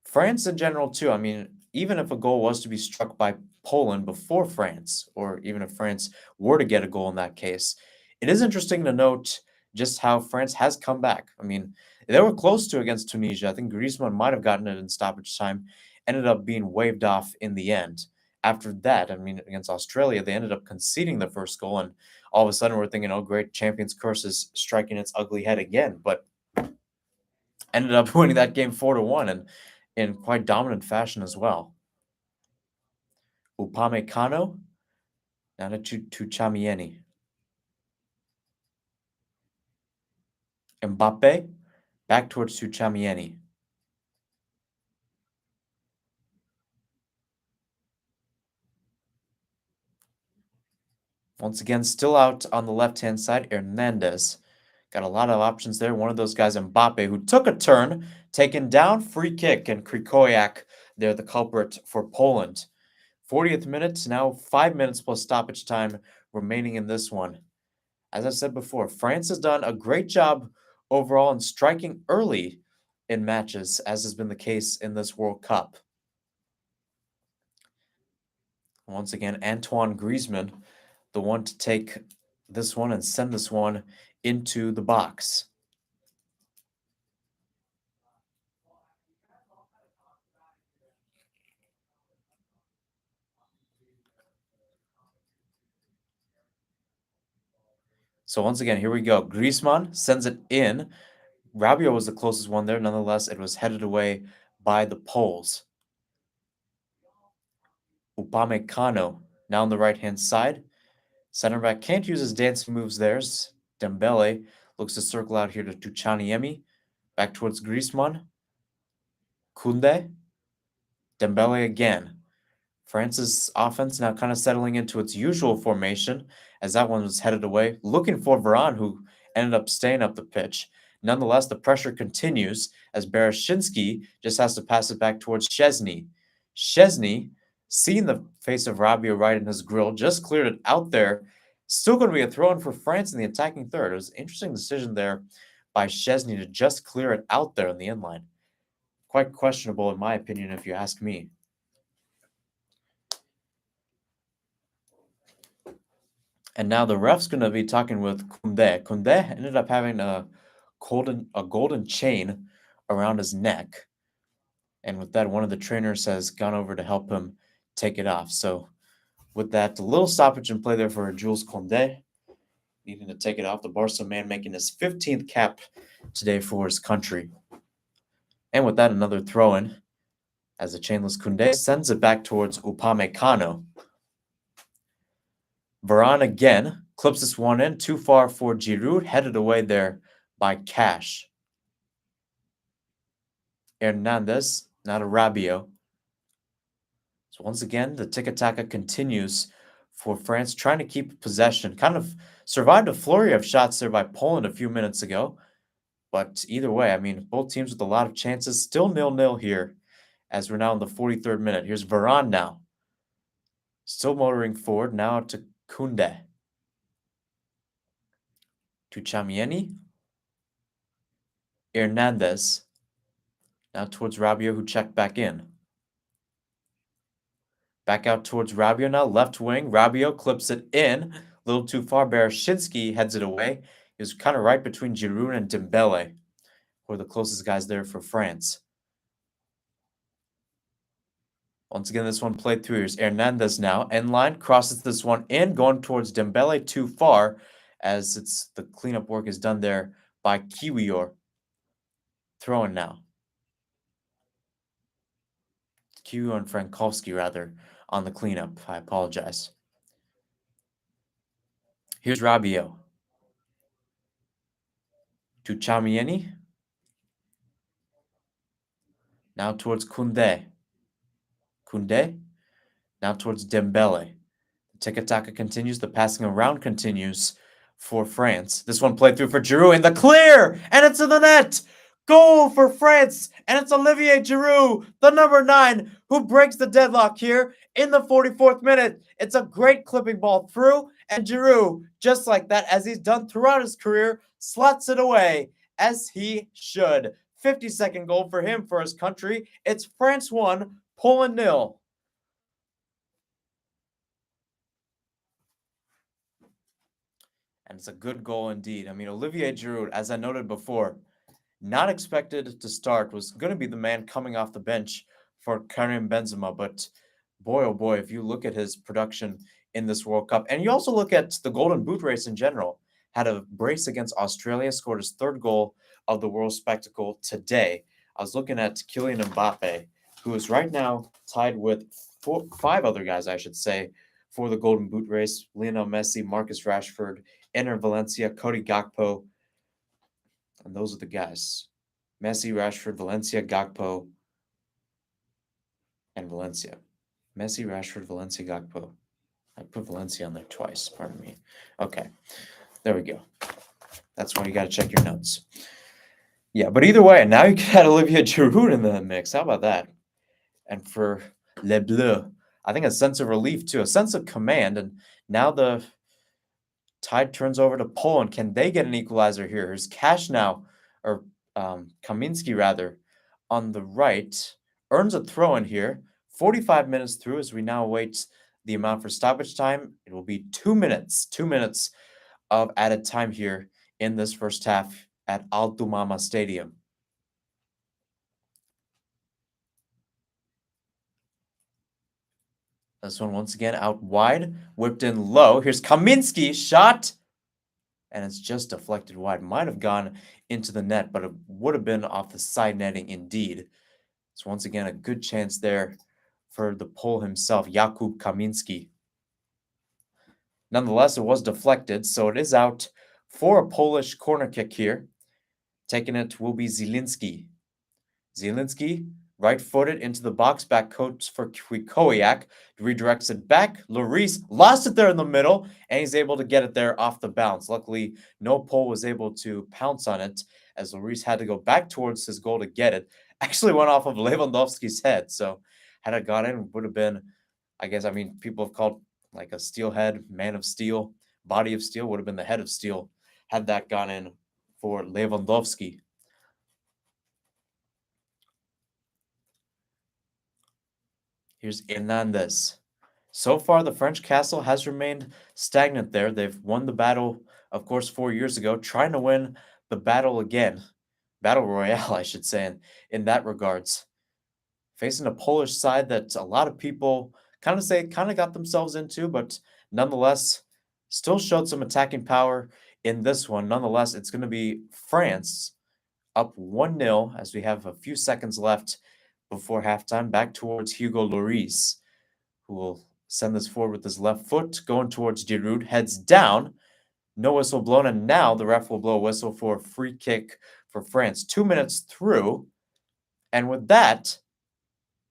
France in general, too. I mean, even if a goal was to be struck by Poland before France, or even if France were to get a goal in that case, it is interesting to note just how France has come back. I mean, they were close to against Tunisia. I think Griezmann might have gotten it in stoppage time, ended up being waved off in the end. After that, I mean, against Australia, they ended up conceding the first goal, and all of a sudden we're thinking, oh, great, Champions Curse is striking its ugly head again. But ended up winning that game 4-1 and in quite dominant fashion as well. Upamecano, down to Chamieni. Mbappe, back towards Chamieni. Once again, still out on the left-hand side, Hernandez. Got a lot of options there. One of those guys, Mbappe, who took a turn, taken down, free kick, and Krikoyak there, the culprit for Poland. 40th minute, now 5 minutes plus stoppage time remaining in this one. As I said before, France has done a great job overall in striking early in matches, as has been the case in this World Cup. Once again, Antoine Griezmann, the one to take this one and send this one into the box. So once again, here we go. Griezmann sends it in. Rabiot was the closest one there. Nonetheless, it was headed away by the Poles. Upamecano now on the right-hand side. Center back can't use his dancing moves there. Dembele looks to circle out here to Tuchaniemi. Back towards Griezmann. Kunde. Dembele again. France's offense now kind of settling into its usual formation as that one was headed away. Looking for Varane, who ended up staying up the pitch. Nonetheless, the pressure continues as Bereshinski just has to pass it back towards Szczesny. Szczesny, seeing the face of Rabiot right in his grill, just cleared it out there. Still going to be a throw-in for France in the attacking third. It was an interesting decision there by Szczesny to just clear it out there in the end line. Quite questionable, in my opinion, if you ask me. And now the ref's going to be talking with Kunde. Kunde ended up having a golden chain around his neck. And with that, one of the trainers has gone over to help him take it off. So with that, a little stoppage in play there for Jules Koundé, needing to take it off. The Barca man making his 15th cap today for his country. And with that, another throw-in as the chainless Koundé sends it back towards Upamecano. Varane again clips this one in, too far for Giroud, headed away there by Cash. Hernandez, not a Rabiot. So once again, the tiki-taka continues for France, trying to keep possession. Kind of survived a flurry of shots there by Poland a few minutes ago. But either way, I mean, both teams with a lot of chances. Still 0-0 here as we're now in the 43rd minute. Here's Varane now. Still motoring forward, now to Koundé. To Chamieni. Hernandez. Now towards Rabiot, who checked back in. Back out towards Rabiot now, left wing. Rabiot clips it in. A little too far. Bereshinski heads it away. He was kind of right between Giroud and Dembele, who are the closest guys there for France. Once again, this one played through. Here's Hernandez now. End line, crosses this one in, going towards Dembele too far, as the cleanup work is done there by Kiwior. Throwing now. Kiwior and Frankowski, rather, on the cleanup. I apologize. Here's Rabiot. To Chamieni. Now towards Koundé. Koundé. Now towards Dembele. The tiki-taka continues. The passing around continues for France. This one played through for Giroud in the clear, and it's in the net. Goal for France, and it's Olivier Giroud, the number 9, who breaks the deadlock here in the 44th minute. It's a great clipping ball through, and Giroud, just like that, as he's done throughout his career, slots it away, as he should. 52nd goal for him for his country. It's France 1, Poland 0. And it's a good goal indeed. I mean, Olivier Giroud, as I noted before, not expected to start, was going to be the man coming off the bench for Karim Benzema. But boy, oh boy, if you look at his production in this World Cup, and you also look at the Golden Boot race in general, had a brace against Australia, scored his 3rd goal of the World Spectacle today. I was looking at Kylian Mbappe, who is right now tied with 5 other guys, I should say, for the Golden Boot race. Lionel Messi, Marcus Rashford, Enner Valencia, Cody Gakpo, and those are the guys. Messi, Rashford, Valencia, Gakpo, and Valencia. Messi, Rashford, Valencia, Gakpo. I put Valencia on there twice, pardon me. Okay, there we go. That's why you got to check your notes. Yeah, but either way, now you got Olivier Giroud in the mix. How about that? And for Les Bleus, I think a sense of relief too, a sense of command. And now the tide turns over to Poland. Can they get an equalizer here? Here's Cash now, or Kaminski rather, on the right. Earns a throw in here. 45 minutes through as we now await the amount for stoppage time. It will be 2 minutes. 2 minutes of added time here in this first half at Alto Mama Stadium. This one once again out wide, whipped in low. Here's Kaminski, shot, and it's just deflected wide. Might have gone into the net, but it would have been off the side netting indeed. So once again, a good chance there for the Pole himself, Jakub Kaminski. Nonetheless, it was deflected, so it is out for a Polish corner kick here. Taking it will be Zielinski. Zielinski, right-footed into the box, back coach for Kwikowiak, redirects it back. Lloris lost it there in the middle, and he's able to get it there off the bounce. Luckily, no Pole was able to pounce on it, as Lloris had to go back towards his goal to get it. Actually went off of Lewandowski's head, so had it gone in, it would have been, I guess, I mean, people have called like a steelhead, man of steel, body of steel, would have been the head of steel, had that gone in for Lewandowski. Here's Hernandez. So far, the French castle has remained stagnant there. They've won the battle, of course, 4 years ago, trying to win the battle again. Battle Royale, I should say, in that regards. Facing a Polish side that a lot of people kind of got themselves into, but nonetheless, still showed some attacking power in this one. Nonetheless, it's going to be France up 1-0 as we have a few seconds left before halftime, back towards Hugo Lloris, who will send this forward with his left foot, going towards Giroud, heads down, no whistle blown, and now the ref will blow a whistle for a free kick for France. 2 minutes through, and with that,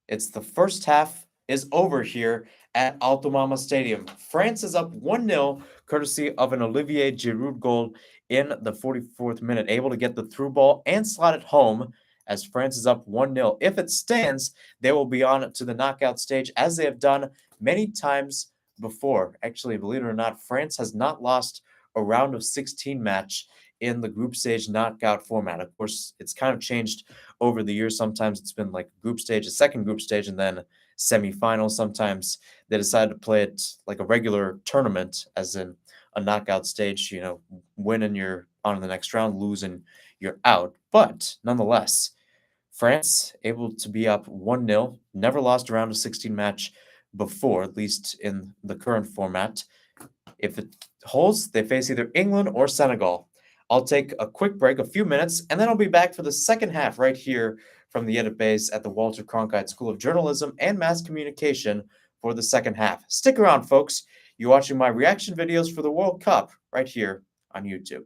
it's the first half is over here at Alto Mama Stadium. France is up 1-0, courtesy of an Olivier Giroud goal in the 44th minute, able to get the through ball and slot it home as France is up 1-0. If it stands, they will be on to the knockout stage, as they have done many times before. Actually, believe it or not, France has not lost a round of 16 match in the group stage knockout format. Of course, it's kind of changed over the years. Sometimes it's been like group stage, a second group stage, and then semifinals. Sometimes they decide to play it like a regular tournament, as in a knockout stage, you know, win and you're on to the next round, lose and you're out. But nonetheless, France able to be up 1-0, never lost a round of 16 match before, at least in the current format. If it holds, they face either England or Senegal. I'll take a quick break, a few minutes, and then I'll be back for the second half right here from the edit base at the Walter Cronkite School of Journalism and Mass Communication for the second half. Stick around, folks. You're watching my reaction videos for the World Cup right here on YouTube.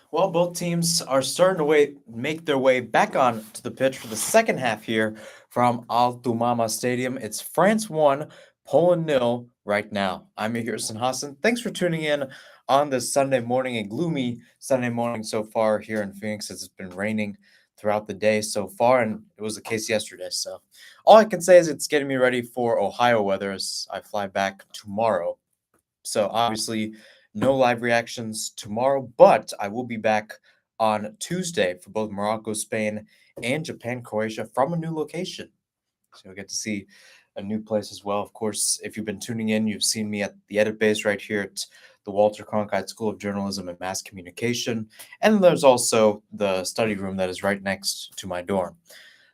Well, both teams are starting to make their way back on to the pitch for the second half here from Al Thumama Stadium. It's France 1, Poland nil right now. I'm your Harrison Hassan. Thanks for tuning in on this Sunday morning, a gloomy Sunday morning so far here in Phoenix as it's been raining throughout the day so far, and it was the case yesterday. So all I can say is it's getting me ready for Ohio weather as I fly back tomorrow. So obviously, no live reactions tomorrow, but I will be back on Tuesday for both Morocco, Spain, and Japan, Croatia from a new location. So you'll get to see a new place as well. Of course, if you've been tuning in, you've seen me at the edit base right here at the Walter Cronkite School of Journalism and Mass Communication. And there's also the study room that is right next to my dorm.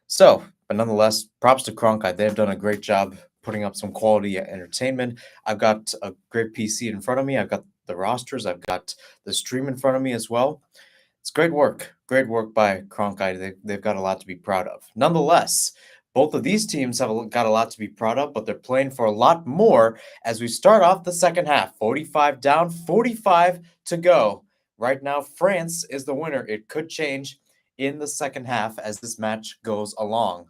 So, but nonetheless, props to Cronkite. They've done a great job putting up some quality entertainment. I've got a great PC in front of me. I've got the rosters. I've got the stream in front of me as well. It's great work. Great work by Cronkite. They've got a lot to be proud of. Nonetheless, both of these teams have got a lot to be proud of, but they're playing for a lot more as we start off the second half. 45 down, 45 to go. Right now, France is the winner. It could change in the second half as this match goes along.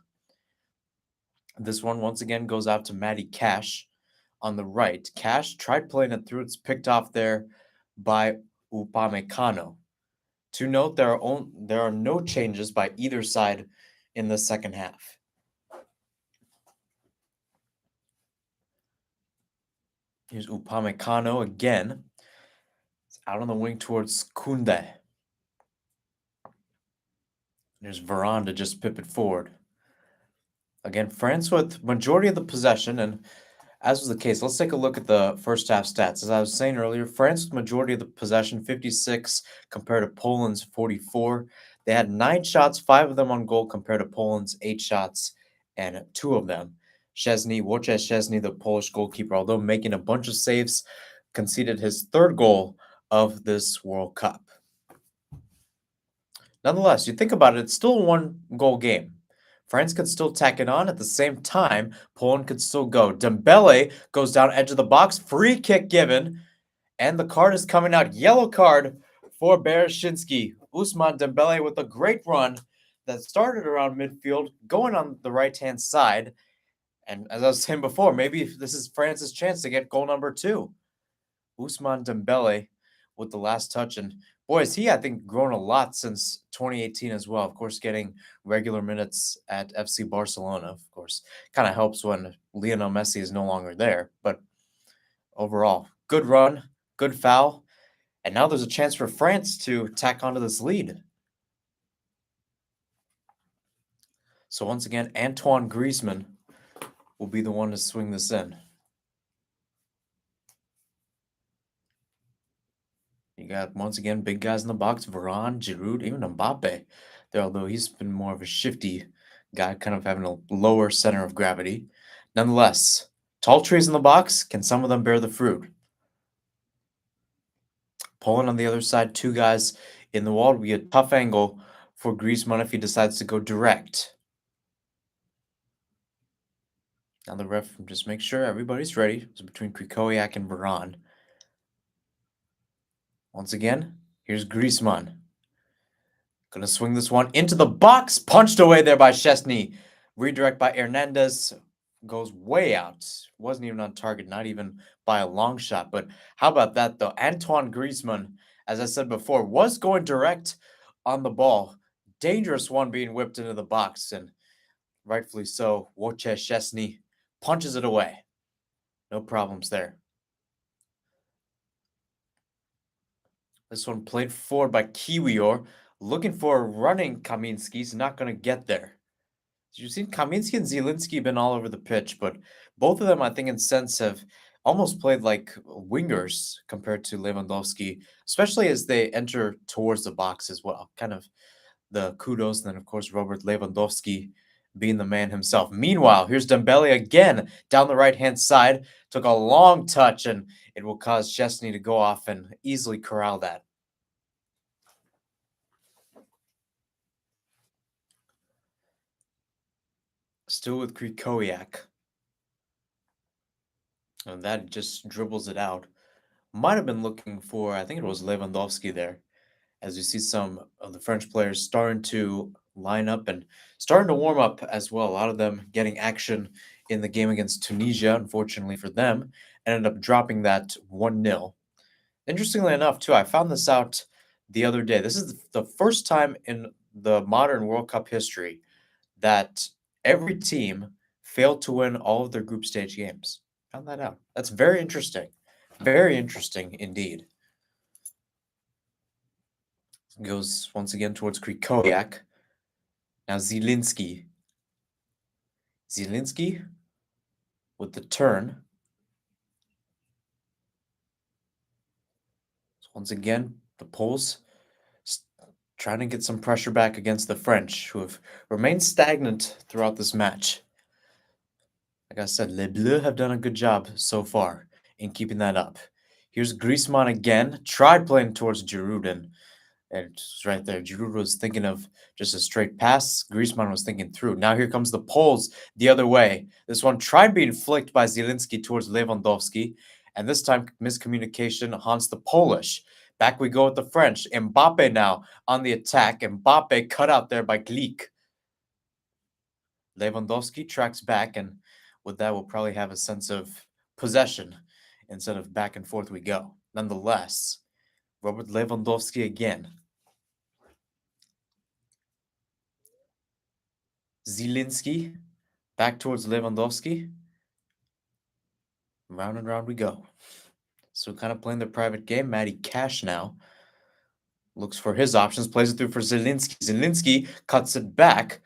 This one once again goes out to Matty Cash on the right. Cash tried playing it through. It's picked off there by Upamecano. To note, there are no changes by either side in the second half. Here's Upamecano again. It's out on the wing towards Kunde. There's Varane to just pip it forward. Again, France with majority of the possession, and as was the case, let's take a look at the first half stats. As I was saying earlier, France with majority of the possession, 56 compared to Poland's 44. They had 9 shots, 5 of them on goal compared to Poland's 8 shots and 2 of them. Wojciech Szczesny, the Polish goalkeeper, although making a bunch of saves, conceded his 3rd goal of this World Cup. Nonetheless, you think about it, it's still a 1-goal game. France could still tack it on. At the same time, Poland could still go. Dembele goes down edge of the box. Free kick given. And the card is coming out. Yellow card for Bereshinski. Usman Dembele with a great run that started around midfield, going on the right-hand side. And as I was saying before, maybe this is France's chance to get goal number 2. Usman Dembele with the last touch. And boy, has he, I think, grown a lot since 2018 as well. Of course, getting regular minutes at FC Barcelona, of course, kind of helps when Lionel Messi is no longer there. But overall, good run, good foul. And now there's a chance for France to tack onto this lead. So once again, Antoine Griezmann will be the one to swing this in. You got, once again, big guys in the box. Varane, Giroud, even Mbappe. There, although he's been more of a shifty guy, kind of having a lower center of gravity. Nonetheless, tall trees in the box. Can some of them bear the fruit? Poland on the other side, 2 guys in the wall. Would be a tough angle for Griezmann if he decides to go direct. Now the ref just make sure everybody's ready. It's between Krikowiak and Varane. Once again, here's Griezmann. Gonna swing this one into the box. Punched away there by Szczesny. Redirect by Hernandez. Goes way out. Wasn't even on target, not even by a long shot. But how about that, though? Antoine Griezmann, as I said before, was going direct on the ball. Dangerous one being whipped into the box. And rightfully so, Wojciech Szczesny punches it away. No problems there. This one played forward by Kiwior. Looking for a running Kaminski. He's not going to get there. You've seen Kaminski and Zielinski been all over the pitch, but both of them, I think, in sense, have almost played like wingers compared to Lewandowski, especially as they enter towards the box as well. Kind of the kudos, and then, of course, Robert Lewandowski being the man himself. Meanwhile, here's Dembele again down the right-hand side. Took a long touch, and it will cause Szczesny to go off and easily corral that. Still with Krikowiak. And that just dribbles it out. Might have been looking for, I think it was Lewandowski there. as we see some of the French players starting to line up and starting to warm up as well. A lot of them getting action in the game against Tunisia, unfortunately for them, ended up dropping that 1-0. Interestingly enough, too, I found this out the other day. This is the first time in the modern World Cup history that every team failed to win all of their group stage games. Found that out. That's very interesting. Very interesting indeed. Goes once again towards Krikoyak. Now Zielinski. Zielinski with the turn. So once again, the Poles trying to get some pressure back against the French, who have remained stagnant throughout this match. Like I said, Les Bleus have done a good job so far in keeping that up. Here's Griezmann again. Tried playing towards Giroud, and it's right there. Giroud was thinking of just a straight pass. Griezmann was thinking through. Now here comes the Poles the other way. This one tried being flicked by Zielinski towards Lewandowski, and this time miscommunication haunts the Polish. Back we go with the French. Mbappe now on the attack. Mbappe cut out there by Gleek. Lewandowski tracks back, and with that, we'll probably have a sense of possession instead of back and forth we go. Nonetheless, Robert Lewandowski again. Zielinski back towards Lewandowski. Round and round we go. So kind of playing the private game. Matty Cash now looks for his options, plays it through for Zielinski. Zielinski cuts it back,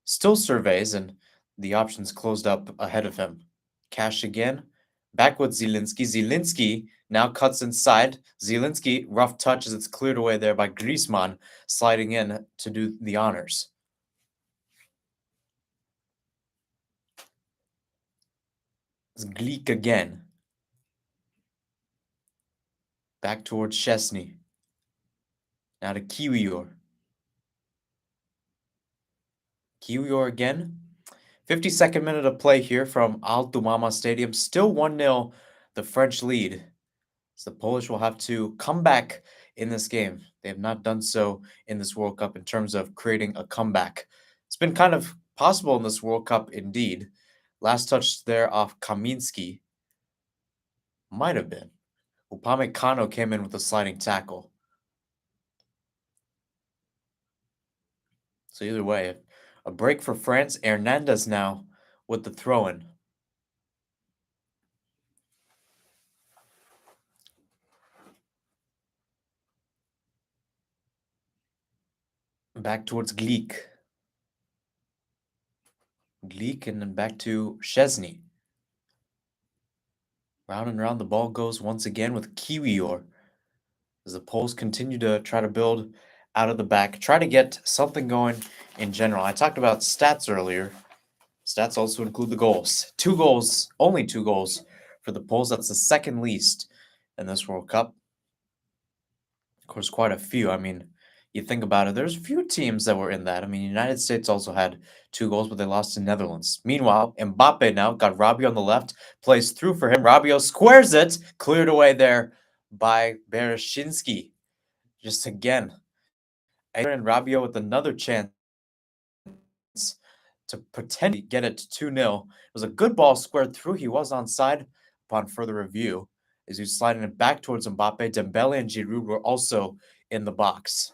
still surveys, and the options closed up ahead of him. Cash again, back with Zielinski. Zielinski now cuts inside. Zielinski, rough touch as it's cleared away there by Griezmann, sliding in to do the honors. It's Gleek again. Back towards Chesney. Now to Kiwior. Kiwior again. 52nd minute of play here from Al Thumama Stadium. Still 1-0 the French lead. So the Polish will have to come back in this game. They have not done so in this World Cup in terms of creating a comeback. It's been kind of possible in this World Cup indeed. Last touch there off Kaminski. Might have been. Upamecano came in with a sliding tackle. So either way, a break for France. Hernandez now with the throw-in. Back towards Gleek. Gleek and then back to Chesney. Round and round the ball goes once again with Kiwior. As the Poles continue to try to build out of the back, try to get something going in general. I talked about stats earlier. Stats also include the goals. 2 goals, only 2 goals for the Poles. That's the second least in this World Cup. Of course, quite a few. I mean, you think about it, there's a few teams that were in that. I mean, United States also had 2 goals, but they lost to Netherlands. Meanwhile, Mbappe now got Rabiot on the left, plays through for him. Rabiot squares it, cleared away there by Bereshinski. Just again, and Rabiot with another chance to potentially get it to 2-0. It was a good ball squared through. He was onside upon further review as he was sliding it back towards Mbappe. Dembele and Giroud were also in the box.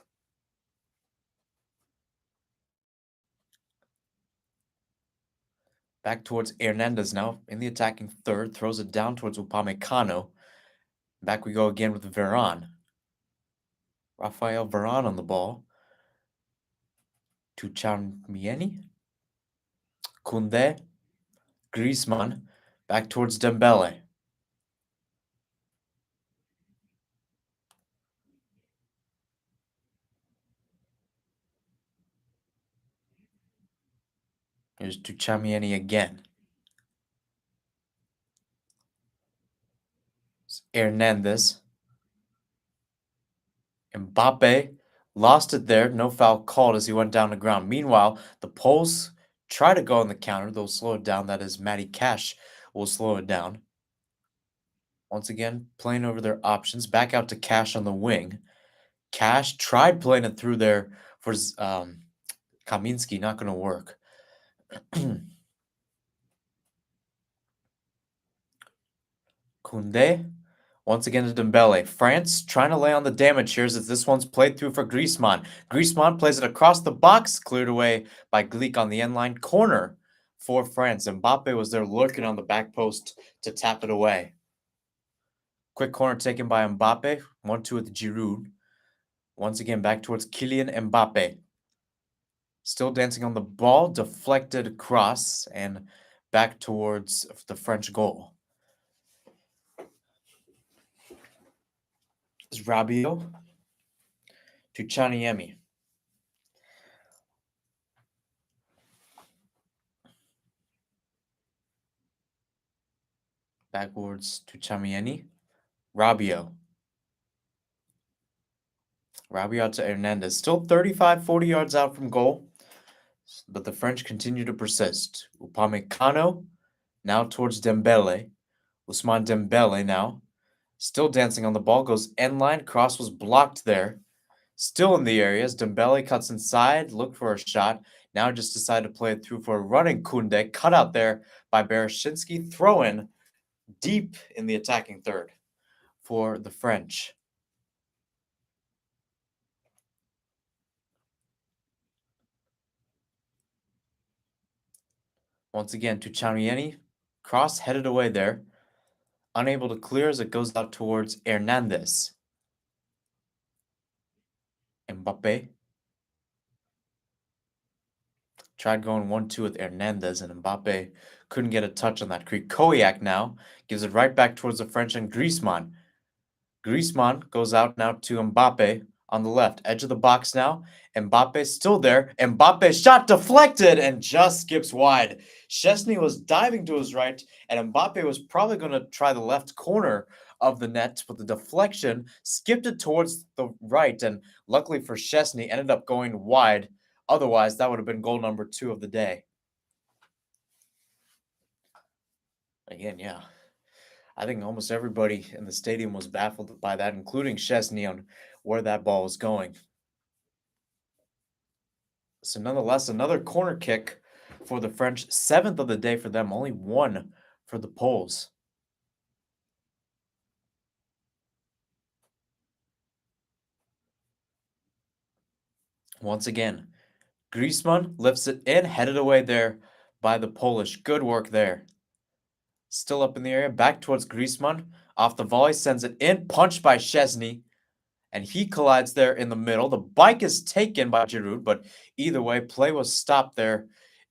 Back towards Hernandez now in the attacking third. Throws it down towards Upamecano. Back we go again with Varane. Rafael Varane on the ball. To Tchouaméni. Koundé. Griezmann. Back towards Dembele. Here's to Tchouaméni again. Hernandez. Mbappe lost it there. No foul called as he went down the ground. Meanwhile, the Poles try to go on the counter. They'll slow it down. That is, Matty Cash will slow it down. Once again, playing over their options. Back out to Cash on the wing. Cash tried playing it through there for Kaminsky, not going to work. Koundé, once again to Dembele. France trying to lay on the damage here as this one's played through for Griezmann. Griezmann plays it across the box, cleared away by Gleek on the end line. Corner for France. Mbappe was there lurking on the back post to tap it away. Quick corner taken by Mbappe. 1-2 with Giroud. Once again back towards Kylian Mbappe. Still dancing on the ball, deflected cross, and back towards the French goal. Is Rabiot to Chaniemi. Backwards to Chamieni. Rabiot. Rabiot to Hernandez. Still 35, 40 yards out from goal. But the French continue to persist. Upamecano now towards Dembele. Ousmane Dembele now. Still dancing on the ball. Goes end line. Cross was blocked there. Still in the areas. Dembele cuts inside. Looked for a shot. Now just decided to play it through for a running Koundé. Cut out there by Bereshinsky. Throw in deep in the attacking third for the French. Once again to Chamieni. Cross headed away there. Unable to clear as it goes out towards Hernandez. Mbappe. Tried going 1-2 with Hernandez, and Mbappe couldn't get a touch on that. Krikoyak now gives it right back towards the French and Griezmann. Griezmann goes out now to Mbappe on the left. Edge of the box now. Mbappe still there. Mbappe shot deflected and just skips wide. Szczesny was diving to his right, and Mbappe was probably going to try the left corner of the net, but the deflection skipped it towards the right, and luckily for Szczesny, ended up going wide. Otherwise, that would have been goal number 2 of the day. Again, yeah. I think almost everybody in the stadium was baffled by that, including Szczesny, on where that ball was going. So nonetheless, another corner kick for the French, 7th of the day for them, only 1 for the Poles. Once again, Griezmann lifts it in, headed away there by the Polish. Good work there. Still up in the area, back towards Griezmann. Off the volley, sends it in, punched by Szczesny. And he collides there in the middle. The bike is taken by Giroud, but either way, play was stopped there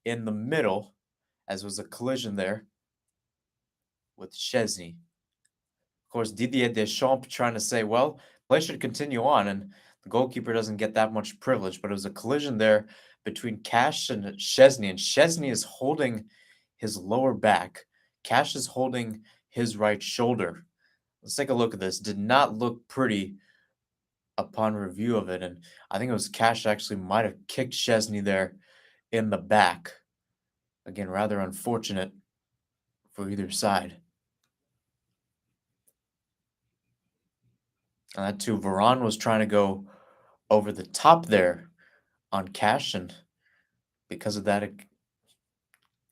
in the middle, as was a collision there with Szczesny. Of course, Didier Deschamps trying to say, well, play should continue on, and the goalkeeper doesn't get that much privilege, but it was a collision there between Cash and Szczesny, and Szczesny is holding his lower back. Cash is holding his right shoulder. Let's take a look at this. Did not look pretty upon review of it, and I think it was Cash actually might have kicked Szczesny there in the back. Again, rather unfortunate for either side. And that too, Varane was trying to go over the top there on Cash, and because of that, it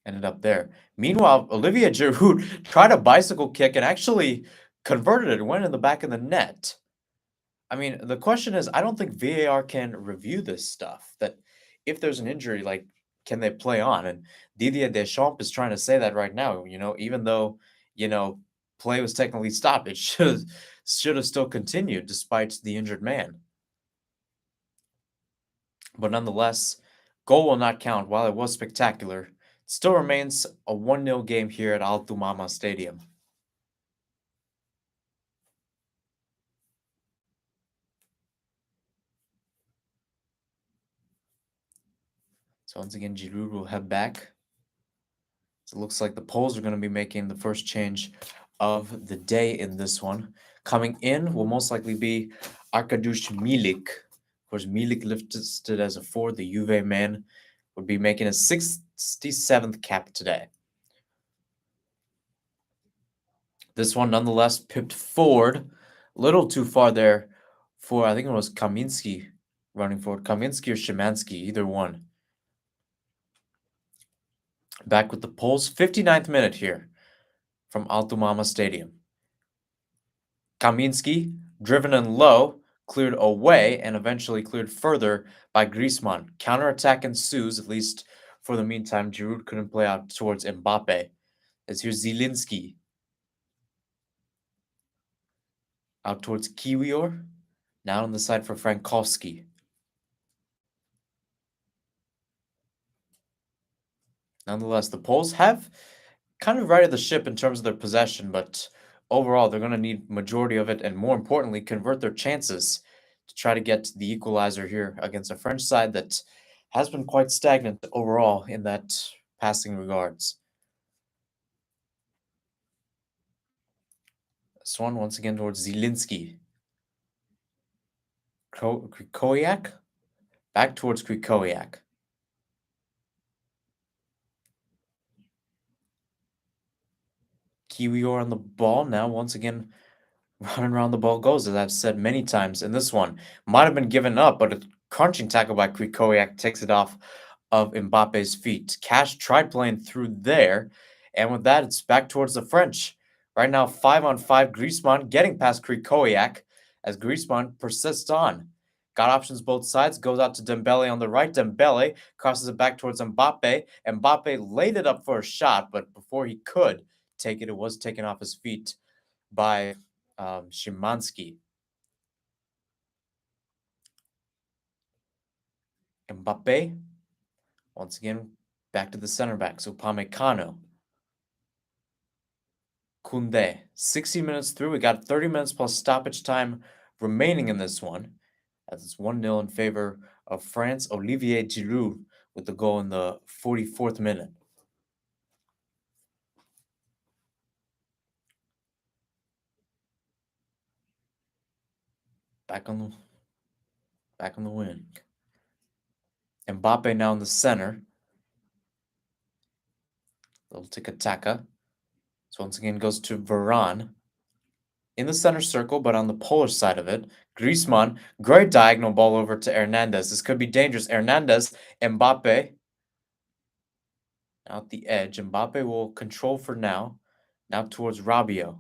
ended up there. Meanwhile, Olivier Giroud tried a bicycle kick and actually converted it and went in the back of the net. I mean, the question is, I don't think VAR can review this stuff. That if there's an injury, like, can they play on? And Didier Deschamps is trying to say that right now. Even though play was technically stopped, it should have still continued despite the injured man. But nonetheless, goal will not count. While it was spectacular, it still remains a 1-0 game here at Al Thumama Stadium. So once again, Giroud will head back. So it looks like the Poles are going to be making the first change of the day in this one. Coming in will most likely be Arkadiusz Milik. Of course, Milik listed as a forward. The Juve man would be making his 67th cap today. This one, nonetheless, pipped forward. A little too far there for, I think it was Kaminsky running forward. Kaminsky or Szymanski, either one. Back with the Poles, 59th minute here from Altumama Stadium. Kaminsky, driven in low, cleared away and eventually cleared further by Griezmann. Counterattack ensues, at least for the meantime. Giroud couldn't play out towards Mbappe. As here's Zielinski. Out towards Kiwior. Now on the side for Frankowski. Nonetheless, the Poles have kind of righted the ship in terms of their possession, but overall, they're going to need majority of it, and more importantly, convert their chances to try to get the equalizer here against a French side that has been quite stagnant overall in that passing regards. This one once again towards Zielinski. Krikowiak? Back towards Krikowiak. Kiwior on the ball now, once again running around the ball goes, as I've said many times in this one. Might have been given up, but a crunching tackle by Krikowiak takes it off of Mbappe's feet. Cash tried playing through there, and with that, it's back towards the French. Right now, 5-on-5, Griezmann getting past Krikowiak as Griezmann persists on. Got options both sides, goes out to Dembele on the right. Dembele crosses it back towards Mbappe. Mbappe laid it up for a shot, but before he could take it, it was taken off his feet by Szymanski. Mbappe, once again, back to the center backs. Upamecano. Koundé. 60 minutes through. We got 30 minutes plus stoppage time remaining in this one. As it's 1-0 in favor of France. Olivier Giroud with the goal in the 44th minute. Back on the wing. Mbappe now in the center. Little tiki-taka. So once again goes to Varane. In the center circle, but on the Polish side of it, Griezmann, great diagonal ball over to Hernandez. This could be dangerous. Hernandez, Mbappe. Out the edge. Mbappe will control for now. Now towards Rabiot.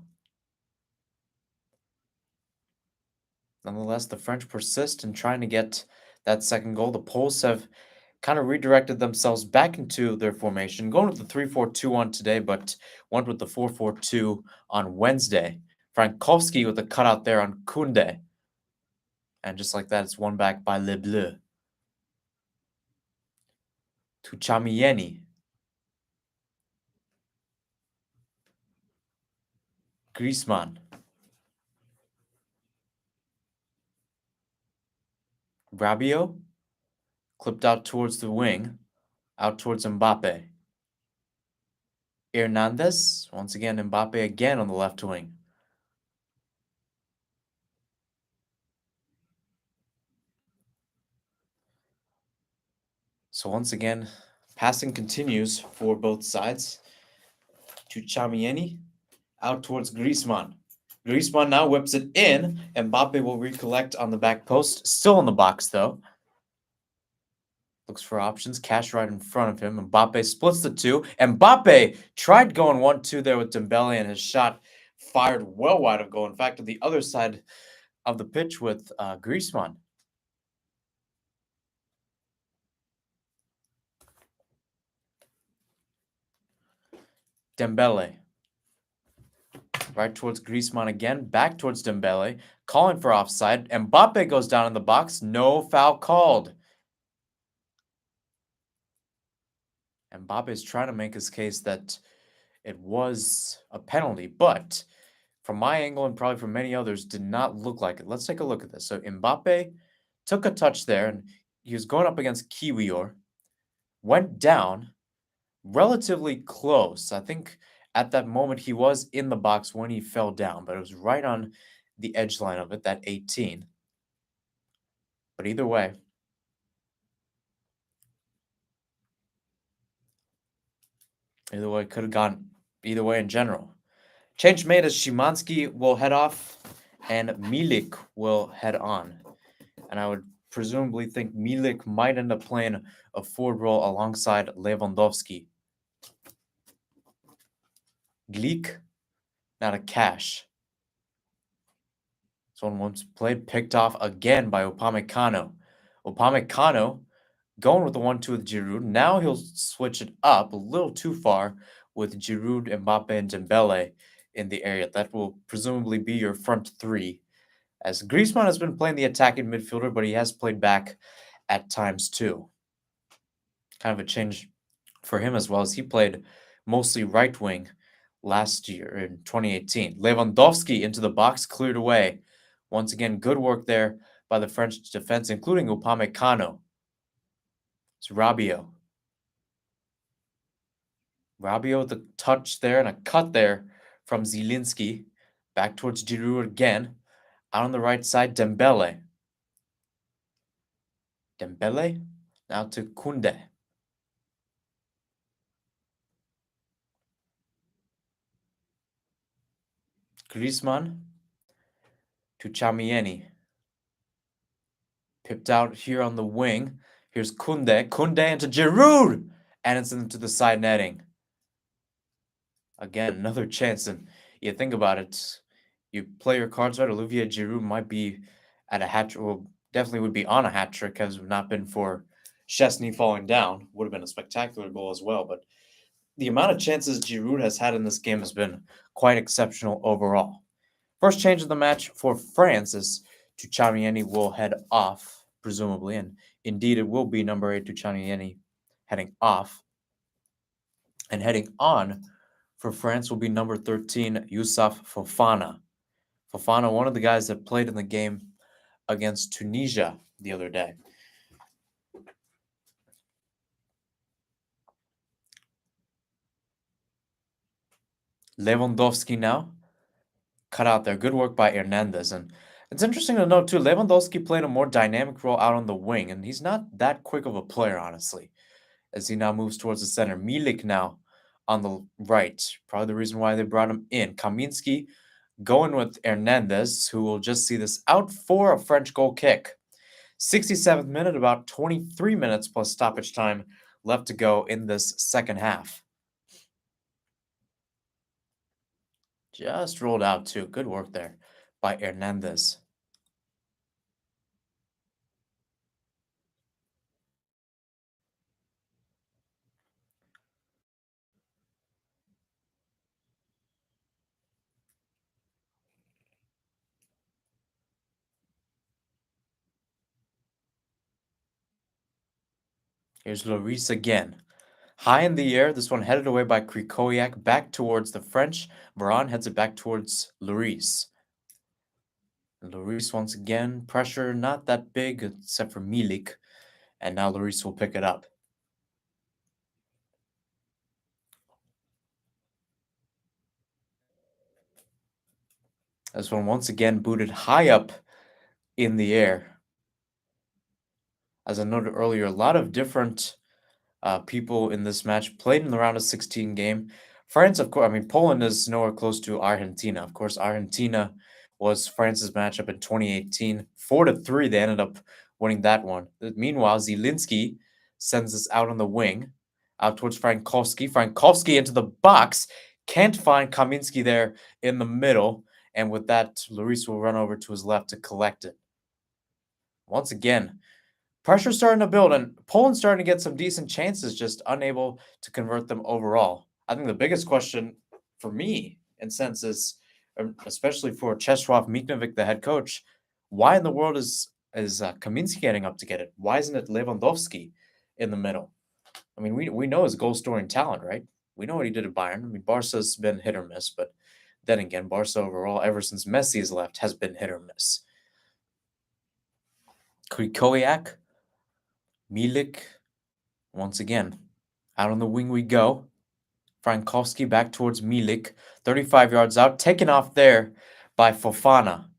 Nonetheless, the French persist in trying to get that second goal. The Poles have kind of redirected themselves back into their formation, going with the 3-4-2 today, but went with the 4-4-2 on Wednesday. Frankowski with a cutout there on Koundé. And just like that, it's won back by Les Bleus. To Chamieni. Griezmann. Rabiot. Clipped out towards the wing. Out towards Mbappe. Hernandez. Once again, Mbappe again on the left wing. So once again, passing continues for both sides. To Chamieni. Out towards Griezmann. Griezmann now whips it in. Mbappe will recollect on the back post. Still in the box, though. Looks for options. Cash right in front of him. Mbappe splits the two. Mbappe tried going 1-2 there with Dembele, and his shot fired well wide of goal. In fact, to the other side of the pitch with Griezmann. Dembele. Right towards Griezmann again. Back towards Dembele. Calling for offside. Mbappe goes down in the box. No foul called. Mbappe is trying to make his case that it was a penalty, but from my angle and probably from many others, did not look like it. Let's take a look at this. So Mbappe took a touch there, and he was going up against Kiwior, went down relatively close. I think at that moment he was in the box when he fell down, but it was right on the edge line of it, that 18. But either way, could have gone either way in general. Change made as Szymanski will head off and Milik will head on. And I would presumably think Milik might end up playing a forward role alongside Lewandowski. Glik, not a cash. This one once played, picked off again by Upamecano. Upamecano going with the 1-2 with Giroud. Now he'll switch it up a little too far with Giroud, Mbappe, and Dembele in the area. That will presumably be your front three. As Griezmann has been playing the attacking midfielder, but he has played back at times too. Kind of a change for him as well, as he played mostly right wing last year in 2018. Lewandowski into the box, cleared away. Once again, good work there by the French defense, including Upamecano. It's Rabiot. Rabiot with a touch there and a cut there from Zielinski. Back towards Giroud again. Out on the right side, Dembele. Dembele now to Kunde. Griezmann to Chamieni. Pipped out here on the wing. Here's Kunde. Kunde into Giroud! And it's into the side netting. Again, another chance. And you think about it, you play your cards right, Olivier Giroud might be at a hat trick. Well, definitely would be on a hat trick, has not been for Chesney falling down. Would have been a spectacular goal as well. But the amount of chances Giroud has had in this game has been quite exceptional overall. First change of the match for France is Tuchamieni will head off, presumably, and indeed it will be number 8 Tuchamieni heading off. And heading on for France will be number 13 Youssouf Fofana. Fofana, one of the guys that played in the game against Tunisia the other day. Lewandowski now cut out there. Good work by Hernandez. And it's interesting to note, too, Lewandowski played a more dynamic role out on the wing, and he's not that quick of a player, honestly, as he now moves towards the center. Milik now on the right. Probably the reason why they brought him in. Kaminski going with Hernandez, who will just see this out for a French goal kick. 67th minute, about 23 minutes plus stoppage time left to go in this second half. Just rolled out, too. Good work there by Hernandez. Here's Lloris again. High in the air, this one headed away by Krikoyak back towards the French. Varane heads it back towards Lloris. Lloris once again, pressure not that big except for Milik. And now Lloris will pick it up. This one once again booted high up in the air. As I noted earlier, a lot of different people in this match played in the round of 16 game. France, of course, I mean, Poland is nowhere close to Argentina. Of course, Argentina was France's matchup in 2018. 4-3, they ended up winning that one. Meanwhile, Zielinski sends us out on the wing, out towards Frankowski. Frankowski into the box. Can't find Kaminski there in the middle. And with that, Lloris will run over to his left to collect it. Once again, pressure's starting to build, and Poland's starting to get some decent chances, just unable to convert them overall. I think the biggest question for me, in sense, is, especially for Czesław Miknovic, the head coach, why in the world is Kaminski getting up to get it? Why isn't it Lewandowski in the middle? I mean, we know his goal-scoring talent, right? We know what he did at Bayern. I mean, Barca's been hit or miss, but then again, Barca overall, ever since Messi has left, has been hit or miss. Krikoyak, Milik, once again, out on the wing we go. Frankowski back towards Milik, 35 yards out, taken off there by Fofana.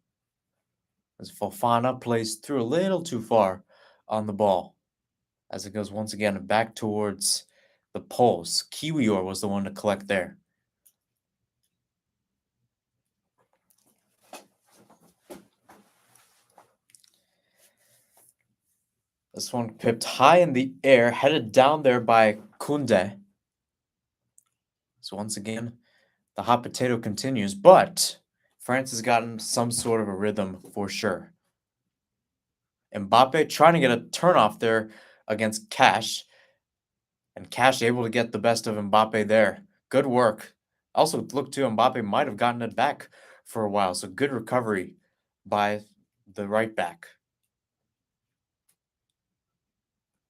As Fofana plays through a little too far on the ball. As it goes once again back towards the Poles. Kiwior was the one to collect there. This one pipped high in the air, headed down there by Kunde. So once again, the hot potato continues, but France has gotten some sort of a rhythm for sure. Mbappe trying to get a turnoff there against Cash, and Cash able to get the best of Mbappe there. Good work. Also, look too, Mbappe might have gotten it back for a while, so good recovery by the right back.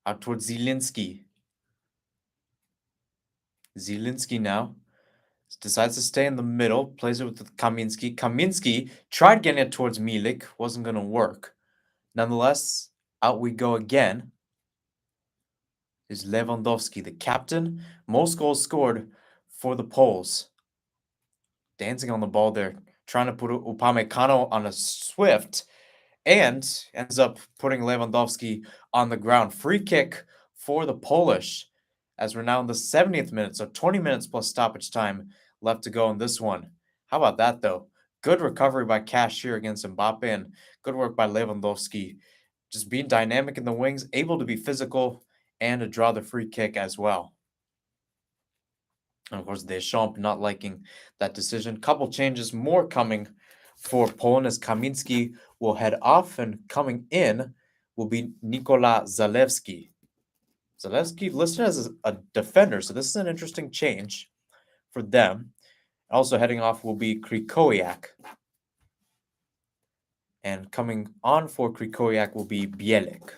Out towards Zielinski. Zielinski now decides to stay in the middle, plays it with Kaminski. Kaminski tried getting it towards Milik, wasn't going to work. Nonetheless, out we go again. Is Lewandowski, the captain, most goals scored for the Poles. Dancing on the ball there, trying to put Upamecano on a swift, and ends up putting Lewandowski on the ground. Free kick for the Polish, as we're now in the 70th minute, so 20 minutes plus stoppage time left to go in this one. How about that, though? Good recovery by Cash here against Mbappe, and good work by Lewandowski. Just being dynamic in the wings, able to be physical, and to draw the free kick as well. And of course, Deschamps not liking that decision. Couple changes more coming for Poland as Kaminski will head off, and coming in will be Nikola Zalewski. Zalewski listed as a defender, so this is an interesting change for them. Also heading off will be Krikowiak. And coming on for Krikowiak will be Bielik.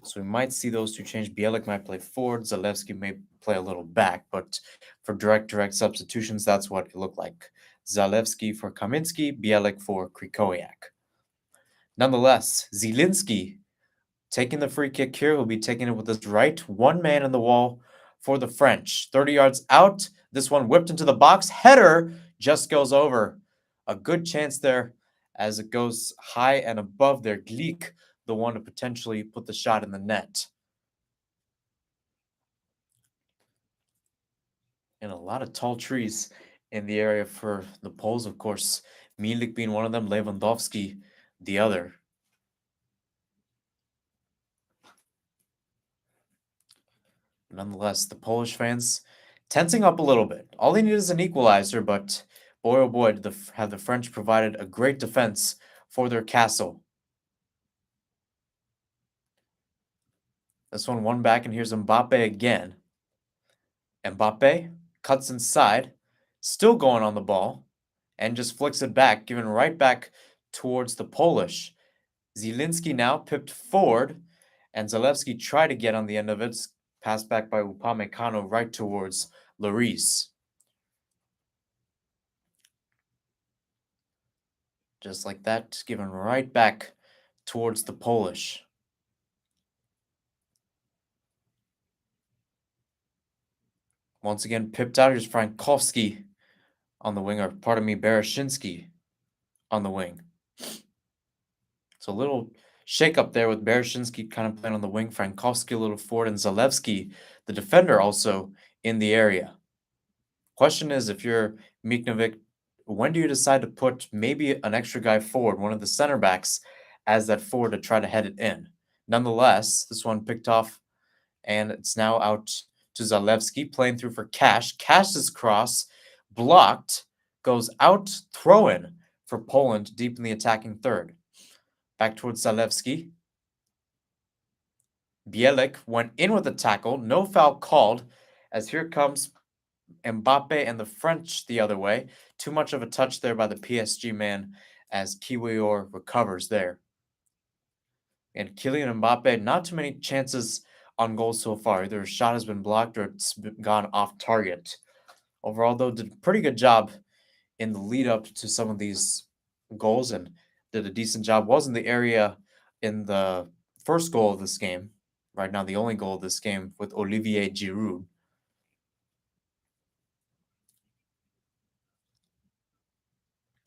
So we might see those two change. Bielik might play forward. Zalewski may play a little back, but for direct substitutions, that's what it looked like. Zalewski for Kaminski, Bielik for Krikowiak. Nonetheless, Zielinski taking the free kick here. He'll be taking it with his right. One man in the wall for the French. 30 yards out. This one whipped into the box. Header just goes over. A good chance there as it goes high and above there. Gleek, the one to potentially put the shot in the net. And a lot of tall trees in the area for the Poles, of course. Milik being one of them, Lewandowski the other. Nonetheless, the Polish fans tensing up a little bit. All they need is an equalizer, but boy oh boy, have the French provided a great defense for their castle. This one back, and here's Mbappe again. Mbappe cuts inside, still going on the ball, and just flicks it back, giving right back towards the Polish. Zielinski now pipped forward, and Zalewski tried to get on the end of it, passed back by Upamecano right towards Lloris. Just like that, given right back towards the Polish. Once again, pipped out. Here's Frankowski on the wing, or pardon me, Bereshinski on the wing. So a little shake up there with Bereshinski kind of playing on the wing, Frankowski a little forward, and Zalewski, the defender, also in the area. Question is, if you're Miknovic, when do you decide to put maybe an extra guy forward, one of the center backs, as that forward to try to head it in? Nonetheless, this one picked off, and it's now out to Zalewski, playing through for Cash. Cash's cross blocked, goes out, throw in for Poland deep in the attacking third. Back towards Zalewski. Bielik went in with a tackle, no foul called, as here comes Mbappe and the French the other way. Too much of a touch there by the PSG man as Kiwior recovers there. And Kylian Mbappe, not too many chances on goal so far. Either a shot has been blocked or it's gone off target. Overall, though, did a pretty good job in the lead up to some of these goals and did a decent job. Was in the area in the first goal of this game. Right now, the only goal of this game with Olivier Giroud.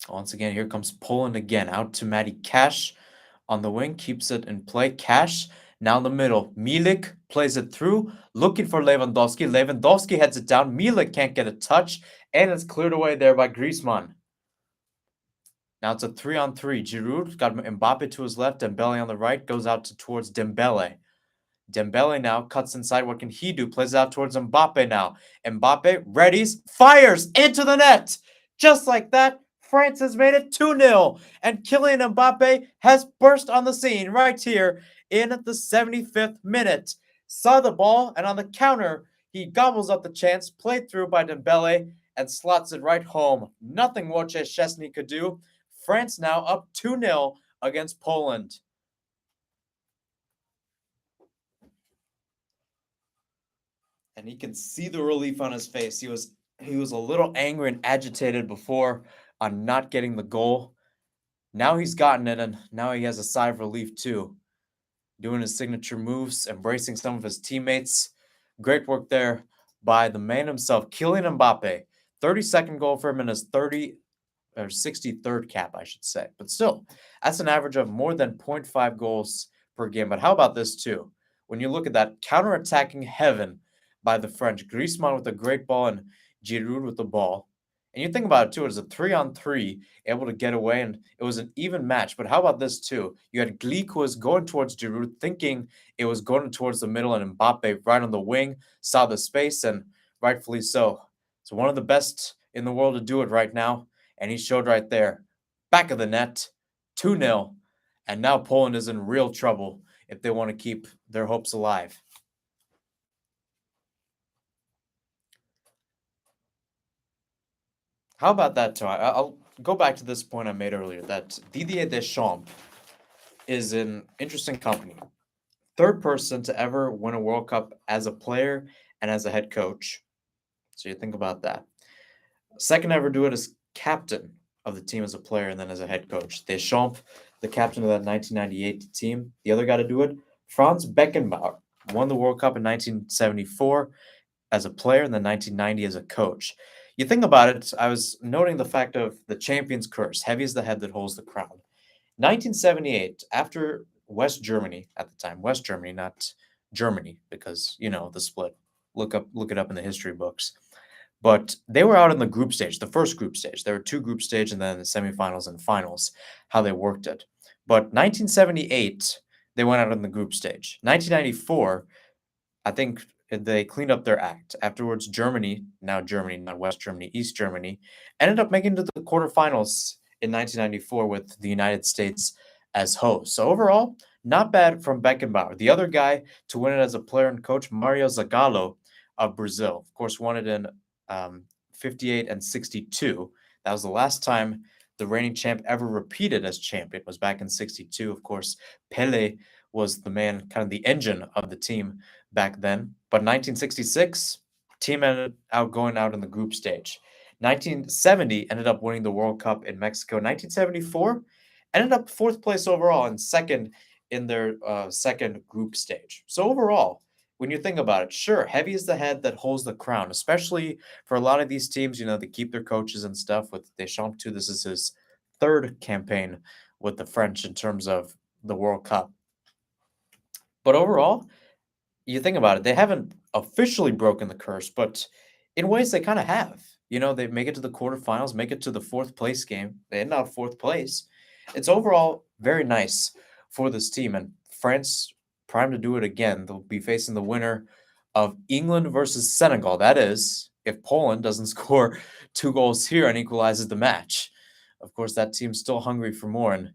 Once again, here comes Poland again. Out to Matty Cash on the wing. Keeps it in play. Cash now in the middle. Milik plays it through. Looking for Lewandowski. Lewandowski heads it down. Milik can't get a touch. And it's cleared away there by Griezmann. Now it's a 3-on-3. Giroud got Mbappe to his left. Dembele on the right. Goes out towards Dembele. Dembele now cuts inside. What can he do? Plays it out towards Mbappe now. Mbappe readies, fires into the net. Just like that, France has made it 2-0. And Kylian Mbappe has burst on the scene right here in the 75th minute. Saw the ball, and on the counter, he gobbles up the chance, played through by Dembele, and slots it right home. Nothing Wojciech Szczesny could do. France now up 2-0 against Poland. And he can see the relief on his face. He was a little angry and agitated before on not getting the goal. Now he's gotten it, and now he has a sigh of relief too. Doing his signature moves, embracing some of his teammates. Great work there by the man himself, Kylian Mbappe. 32nd goal for him in his 30 or 63rd cap, I should say. But still, that's an average of more than 0.5 goals per game. But how about this too? When you look at that counter-attacking heaven by the French, Griezmann with a great ball and Giroud with the ball. And you think about it too, it was a 3-on-3, able to get away, and it was an even match. But how about this too? You had Gleek who was going towards Giroud, thinking it was going towards the middle, and Mbappe right on the wing, saw the space, and rightfully so. So one of the best in the world to do it right now, and he showed right there. Back of the net, 2-0, and now Poland is in real trouble if they want to keep their hopes alive. How about that, too? I'll go back to this point I made earlier, that Didier Deschamps is in interesting company. Third person to ever win a World Cup as a player and as a head coach. So you think about that. Second ever do it as captain of the team as a player and then as a head coach. Deschamps, the captain of that 1998 team. The other guy to do it, Franz Beckenbauer, won the World Cup in 1974 as a player and then 1990 as a coach. You think about it, I was noting the fact of the champion's curse. Heavy is the head that holds the crown. 1978, after West Germany at the time, West Germany, not Germany, because the split. Look it up in the history books. But they were out in the group stage, the first group stage. There were two group stage and then the semifinals and finals, how they worked it. But 1978, they went out in the group stage. 1994, I think they cleaned up their act. Afterwards, Germany, now Germany, not West Germany, East Germany, ended up making it to the quarterfinals in 1994 with the United States as hosts. So overall, not bad from Beckenbauer. The other guy to win it as a player and coach, Mario Zagallo of Brazil. Of course, won it in 58 and 62. That was the last time the reigning champ ever repeated as champion, was back in 62. Of course, Pele was the man, kind of the engine of the team back then. But 1966, team ended out going out in the group stage. 1970 ended up winning the World Cup in Mexico. 1974 ended up fourth place overall and second in their second group stage. So overall, when you think about it, sure, heavy is the head that holds the crown, especially for a lot of these teams, they keep their coaches and stuff. With Deschamps, too, this is his third campaign with the French in terms of the World Cup. But overall, you think about it, they haven't officially broken the curse, but in ways they kind of have. They make it to the quarterfinals, make it to the fourth place game. They end up fourth place. It's overall very nice for this team, and France primed to do it again. They'll be facing the winner of England versus Senegal. That is, if Poland doesn't score 2 goals here and equalizes the match. Of course, that team's still hungry for more, and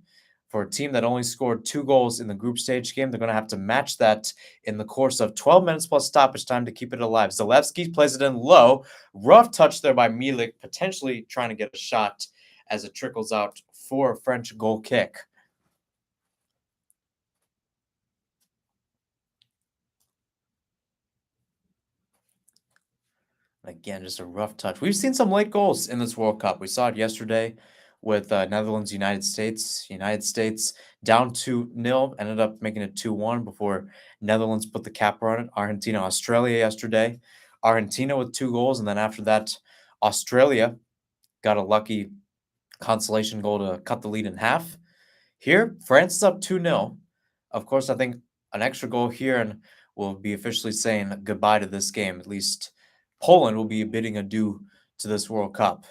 for a team that only scored 2 goals in the group stage game, they're going to have to match that in the course of 12 minutes plus stoppage time to keep it alive. Zalewski plays it in low. Rough touch there by Milik, potentially trying to get a shot as it trickles out for a French goal kick. Again, just a rough touch. We've seen some late goals in this World Cup. We saw it yesterday with Netherlands, United States. United States down 2-0, ended up making it 2-1 before Netherlands put the capper on it. Argentina, Australia yesterday. Argentina with 2 goals, and then after that, Australia got a lucky consolation goal to cut the lead in half. Here, France is up 2-0. Of course, I think an extra goal here, and we'll be officially saying goodbye to this game. At least Poland will be bidding adieu to this World Cup.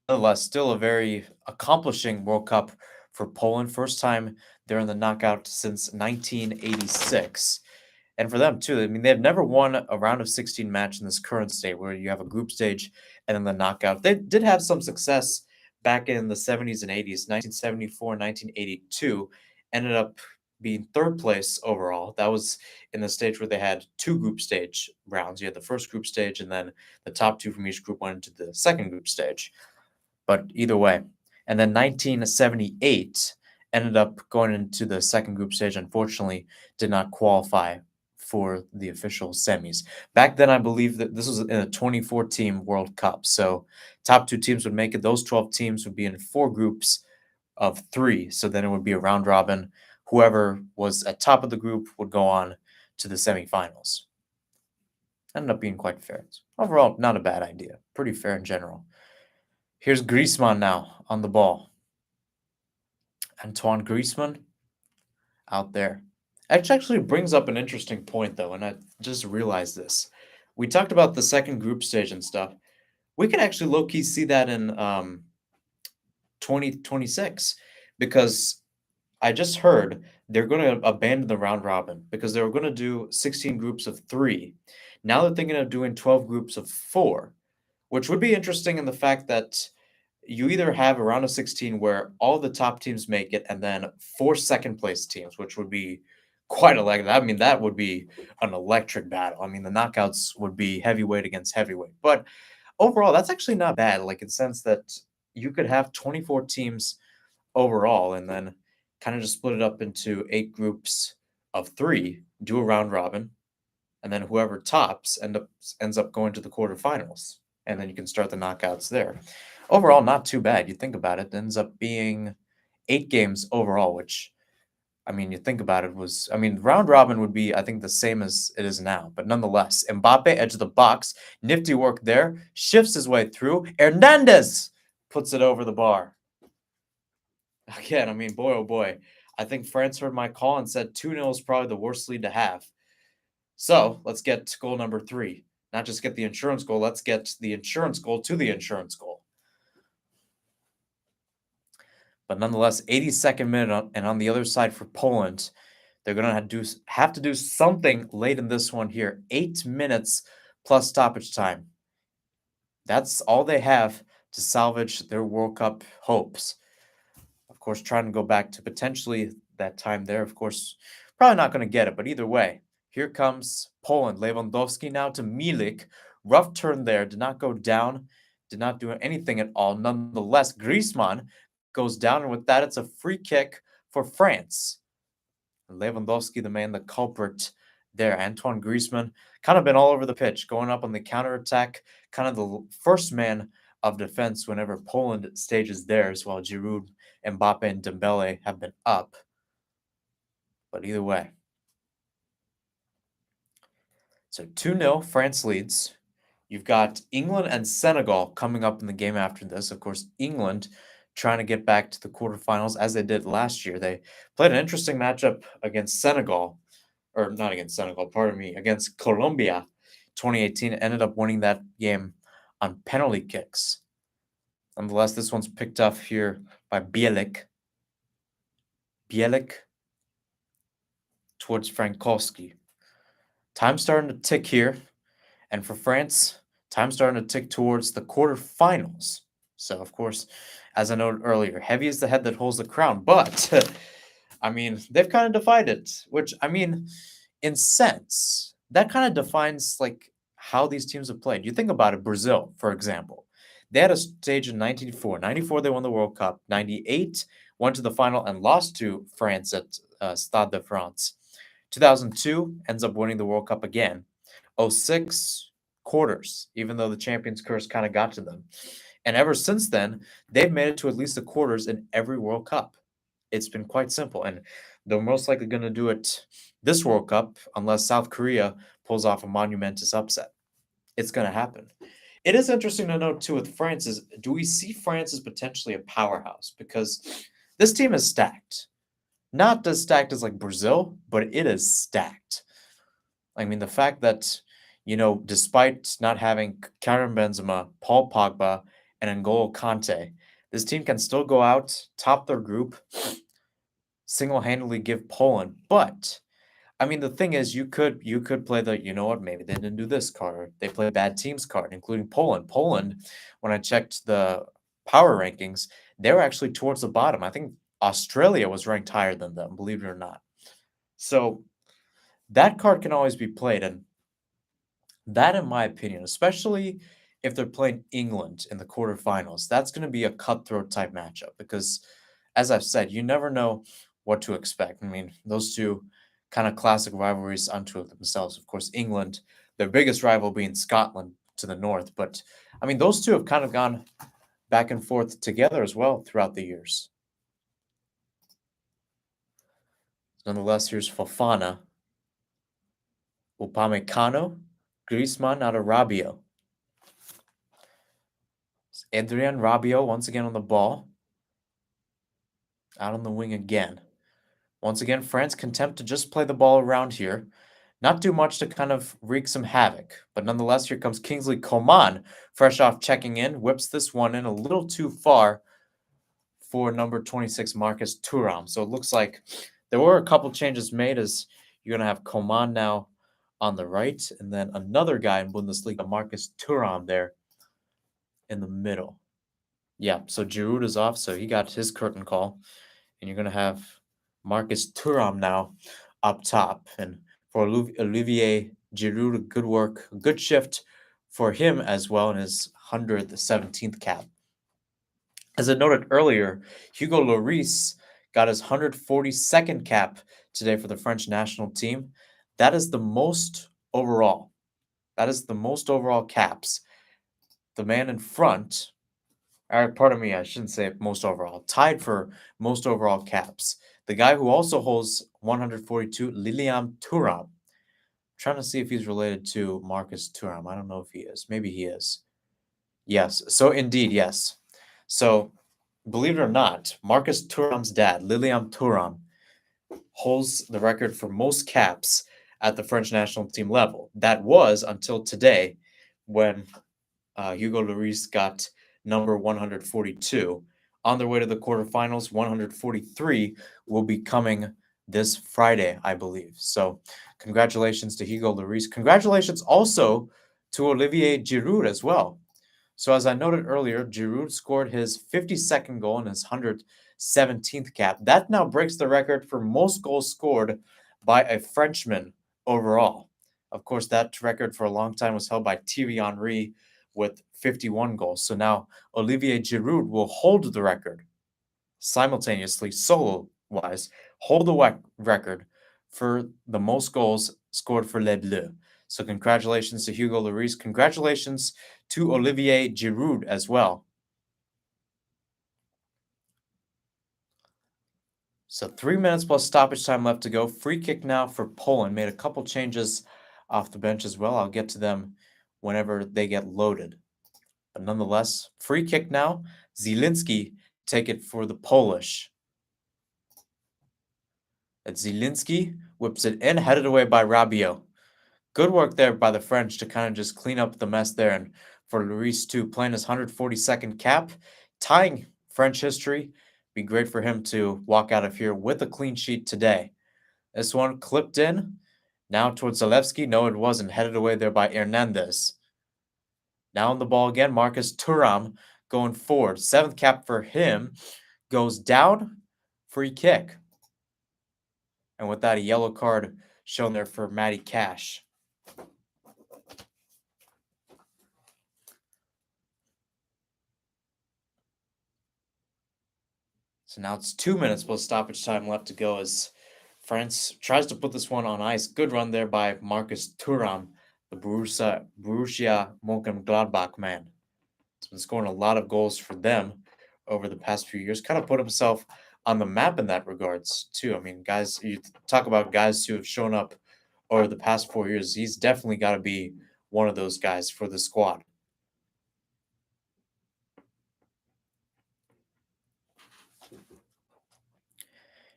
Nonetheless, still a very accomplishing World Cup for Poland. First time they're in the knockout since 1986. And for them too, I mean, they've never won a round of 16 match in this current state where you have a group stage and then the knockout. They did have some success back in the 70s and 80s, 1974, 1982, ended up being third place overall. That was in the stage where they had two group stage rounds. You had the first group stage, and then the top two from each group went into the second group stage. But either way. And then 1978 ended up going into the second group stage. Unfortunately, did not qualify for the official semis. Back then, I believe that this was in a 24-team World Cup. So top two teams would make it. Those 12 teams would be in four groups of three. So then it would be a round robin. Whoever was at top of the group would go on to the semifinals. Ended up being quite fair. Overall, not a bad idea. Pretty fair in general. Here's Griezmann now on the ball. Antoine Griezmann out there. It actually brings up an interesting point, though, and I just realized this. We talked about the second group stage and stuff. We could actually low-key see that in 2026 because I just heard they're going to abandon the round robin because they were going to do 16 groups of 3. Now they're thinking of doing 12 groups of 4, which would be interesting in the fact that you either have a round of 16 where all the top teams make it and then 4 second place teams, which would be quite electric. I mean, that would be an electric battle. I mean, the knockouts would be heavyweight against heavyweight. But overall, that's actually not bad, like in the sense that you could have 24 teams overall and then kind of just split it up into 8 groups of 3, do a round robin, and then whoever tops ends up going to the quarterfinals. And then you can start the knockouts there. Overall, not too bad. You think about it, it ends up being 8 games overall, which, I mean, you think about it round robin would be, I think, the same as it is now. But nonetheless, Mbappe, edge of the box, nifty work there, shifts his way through. Hernandez puts it over the bar. Again, I mean, boy, oh boy. I think France heard my call and said 2-0 is probably the worst lead to have. So let's get goal number 3. Not just get the insurance goal, let's get the insurance goal to the insurance goal. But nonetheless, 82nd minute, and on the other side for Poland, they're going to have to do something late in this one here. 8 minutes plus stoppage time. That's all they have to salvage their World Cup hopes. Of course, trying to go back to potentially that time there. Of course, probably not going to get it, but either way, here comes Poland. Lewandowski now to Milik. Rough turn there. Did not go down. Did not do anything at all. Nonetheless, Griezmann goes down, and with that, it's a free kick for France. Lewandowski, the man, the culprit there. Antoine Griezmann kind of been all over the pitch, going up on the counterattack, kind of the first man of defense whenever Poland stages theirs, while Giroud, Mbappe, and Dembele have been up. But either way. So 2-0, France leads. You've got England and Senegal coming up in the game after this. Of course, England trying to get back to the quarterfinals as they did last year. They played an interesting matchup against Senegal, or not against Senegal, pardon me, against Colombia 2018. Ended up winning that game on penalty kicks. Nonetheless, this one's picked up here by Bielik. Bielik towards Frankowski. Time starting to tick here. And for France, time starting to tick towards the quarterfinals. So, of course, as I noted earlier, heavy is the head that holds the crown. But, I mean, they've kind of defied it, which, I mean, in sense, that kind of defines, like, how these teams have played. You think about it, Brazil, for example. They had a stage in 1994. 94, they won the World Cup. 98, went to the final and lost to France at Stade de France. 2002, ends up winning the World Cup again. 06, quarters, even though the Champions Curse kind of got to them. And ever since then, they've made it to at least the quarters in every World Cup. It's been quite simple. And they're most likely going to do it this World Cup unless South Korea pulls off a monumentous upset. It's going to happen. It is interesting to note, too, with France is, do we see France as potentially a powerhouse? Because this team is stacked. Not as stacked as like Brazil, but it is stacked. I mean, the fact that, you know, despite not having Karim Benzema, Paul Pogba, and N'Golo Kante, This team can still go out, top their group, single-handedly give Poland. But I mean, the thing is, you could play the you know what, maybe they didn't do this card. Or they played bad teams card, including Poland. Poland, when I checked the power rankings, they were actually towards the bottom. I think Australia was ranked higher than them, believe it or not. So that card can always be played, and that, in my opinion, especially if they're playing England in the quarterfinals, that's going to be a cutthroat type matchup because, as I've said, you never know what to expect. I mean, those two kind of classic rivalries unto themselves. Of course, England, their biggest rival being Scotland to the north, but I mean, those two have kind of gone back and forth together as well throughout the years. Nonetheless, here's Fofana, Upamecano, Griezmann out of Rabiot. Adrian Rabiot once again on the ball. Out on the wing again. Once again, France contempt to just play the ball around here. Not do much to kind of wreak some havoc. But nonetheless, here comes Kingsley Coman, fresh off checking in. Whips this one in a little too far for number 26, Marcus Thuram. So it looks like there were a couple changes made as you're going to have Coman now on the right. And then another guy in Bundesliga, Marcus Thuram, there in the middle. Yeah, so Giroud is off, so he got his curtain call. And you're going to have Marcus Thuram now up top. And for Olivier Giroud, good work, good shift for him as well in his 117th cap. As I noted earlier, Hugo Lloris got his 142nd cap today for the French national team. That is the most overall. That is the most overall caps. The man in front, pardon me, I shouldn't say most overall, tied for most overall caps. The guy who also holds 142, Lilian Thuram. Trying to see if he's related to Marcus Thuram. I don't know if he is. Maybe he is. Yes. So indeed, yes. So believe it or not, Marcus Thuram's dad, Lilian Thuram, holds the record for most caps at the French national team level. That was until today when Hugo Lloris got number 142. On their way to the quarterfinals, 143 will be coming this Friday, I believe. So, congratulations to Hugo Lloris. Congratulations also to Olivier Giroud as well. So, as I noted earlier, Giroud scored his 52nd goal in his 117th cap. That now breaks the record for most goals scored by a Frenchman overall. Of course, that record for a long time was held by Thierry Henry with 51 goals. So now Olivier Giroud will hold the record simultaneously, solo-wise, hold the record for the most goals scored for Les Bleus. So congratulations to Hugo Lloris. Congratulations to Olivier Giroud as well. So 3 minutes plus stoppage time left to go. Free kick now for Poland. Made a couple changes off the bench as well. I'll get to them whenever they get loaded. But nonetheless, free kick now. Zielinski take it for the Polish. And Zielinski whips it in, headed away by Rabiot. Good work there by the French to kind of just clean up the mess there. And for Lloris too, playing his 142nd cap, tying French history. Be great for him to walk out of here with a clean sheet today. This one clipped in. Now towards Zalewski. No, it wasn't. Headed away there by Hernandez. Now on the ball again, Marcus Thuram going forward. 7th cap for him. Goes down. Free kick. And with that, a yellow card shown there for Matty Cash. So now it's 2 minutes plus stoppage time left to go as France tries to put this one on ice. Good run there by Marcus Thuram, the Borussia Mönchengladbach man. He's been scoring a lot of goals for them over the past few years. Kind of put himself on the map in that regards, too. I mean, guys, you talk about guys who have shown up over the past 4 years. He's definitely got to be one of those guys for the squad.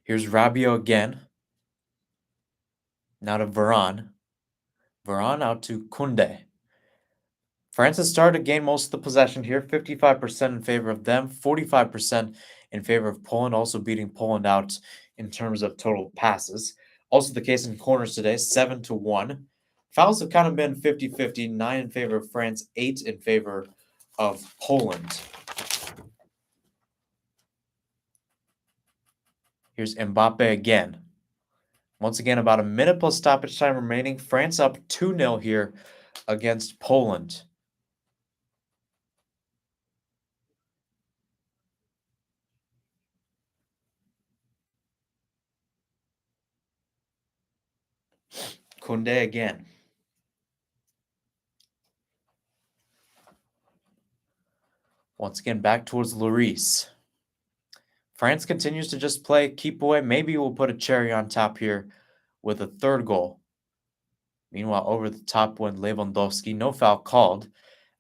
Here's Rabiot again. Now to Varane. Varane out to Kunde. France has started to gain most of the possession here, 55% in favor of them, 45% in favor of Poland, also beating Poland out in terms of total passes. Also the case in corners today, 7-1. Fouls have kind of been 50-50, 9 in favor of France, 8 in favor of Poland. Here's Mbappe again. Once again, about a minute plus stoppage time remaining. France up 2-0 here against Poland. Koundé again. Once again, back towards Lloris. France continues to just play, keep away. Maybe we'll put a cherry on top here with a third goal. Meanwhile, over the top went Lewandowski. No foul called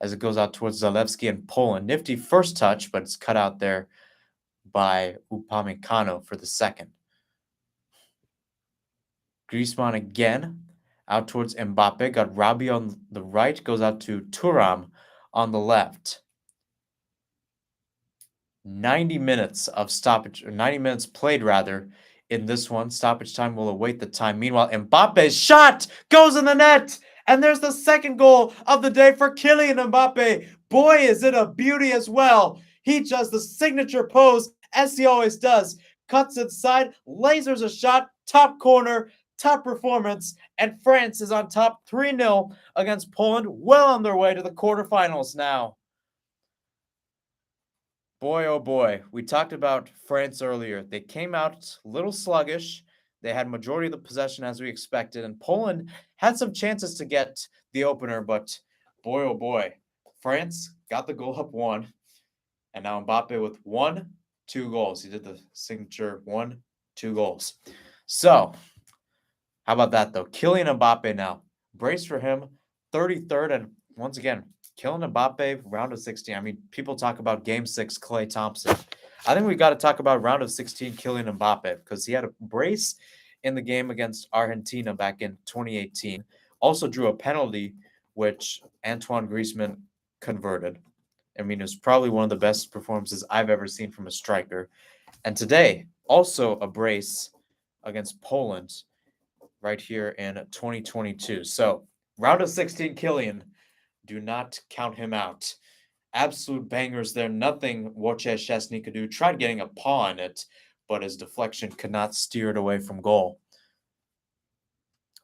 as it goes out towards Zalewski and Poland. Nifty first touch, but it's cut out there by Upamecano for the second. Griezmann again out towards Mbappe. Got Rabiot on the right. Goes out to Thuram on the left. 90 minutes of stoppage, or 90 minutes played rather, in this one. Stoppage time will await the time. Meanwhile, Mbappe's shot goes in the net, and there's the second goal of the day for Kylian Mbappe. Boy, is it a beauty as well. He does the signature pose, as he always does. Cuts inside, lasers a shot, top corner, top performance, and France is on top 3-0 against Poland, well on their way to the quarterfinals now. Boy, oh boy, we talked about France earlier. They came out a little sluggish. They had majority of the possession as we expected, and Poland had some chances to get the opener, but boy, oh boy, France got the goal up one, and now Mbappe with 1-2 goals. He did the signature 1-2 goals. So, how about that though? Kylian Mbappe now. Brace for him, 33rd, and once again, Kylian Mbappe, round of 16. I mean, people talk about game 6, Klay Thompson. I think we got to talk about round of 16, Kylian Mbappe, because he had a brace in the game against Argentina back in 2018. Also drew a penalty, which Antoine Griezmann converted. I mean, it was probably one of the best performances I've ever seen from a striker. And today, also a brace against Poland right here in 2022. So, round of 16, Kylian. Do not count him out. Absolute bangers there. Nothing Wojciech Szczesny could do. Tried getting a paw on it, but his deflection could not steer it away from goal.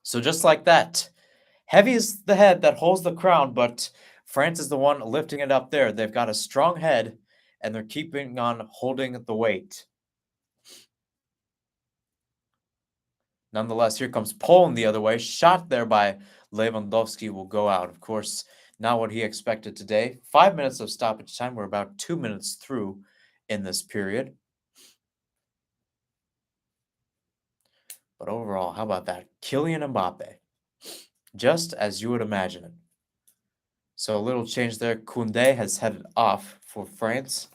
So just like that, heavy is the head that holds the crown, but France is the one lifting it up there. They've got a strong head, and they're keeping on holding the weight. Nonetheless, here comes Poland the other way. Shot there by Lewandowski will go out. Of course, not what he expected today. 5 minutes of stoppage time. We're about 2 minutes through in this period. But overall, how about that? Kylian Mbappe. Just as you would imagine it. So a little change there. Koundé has headed off for France.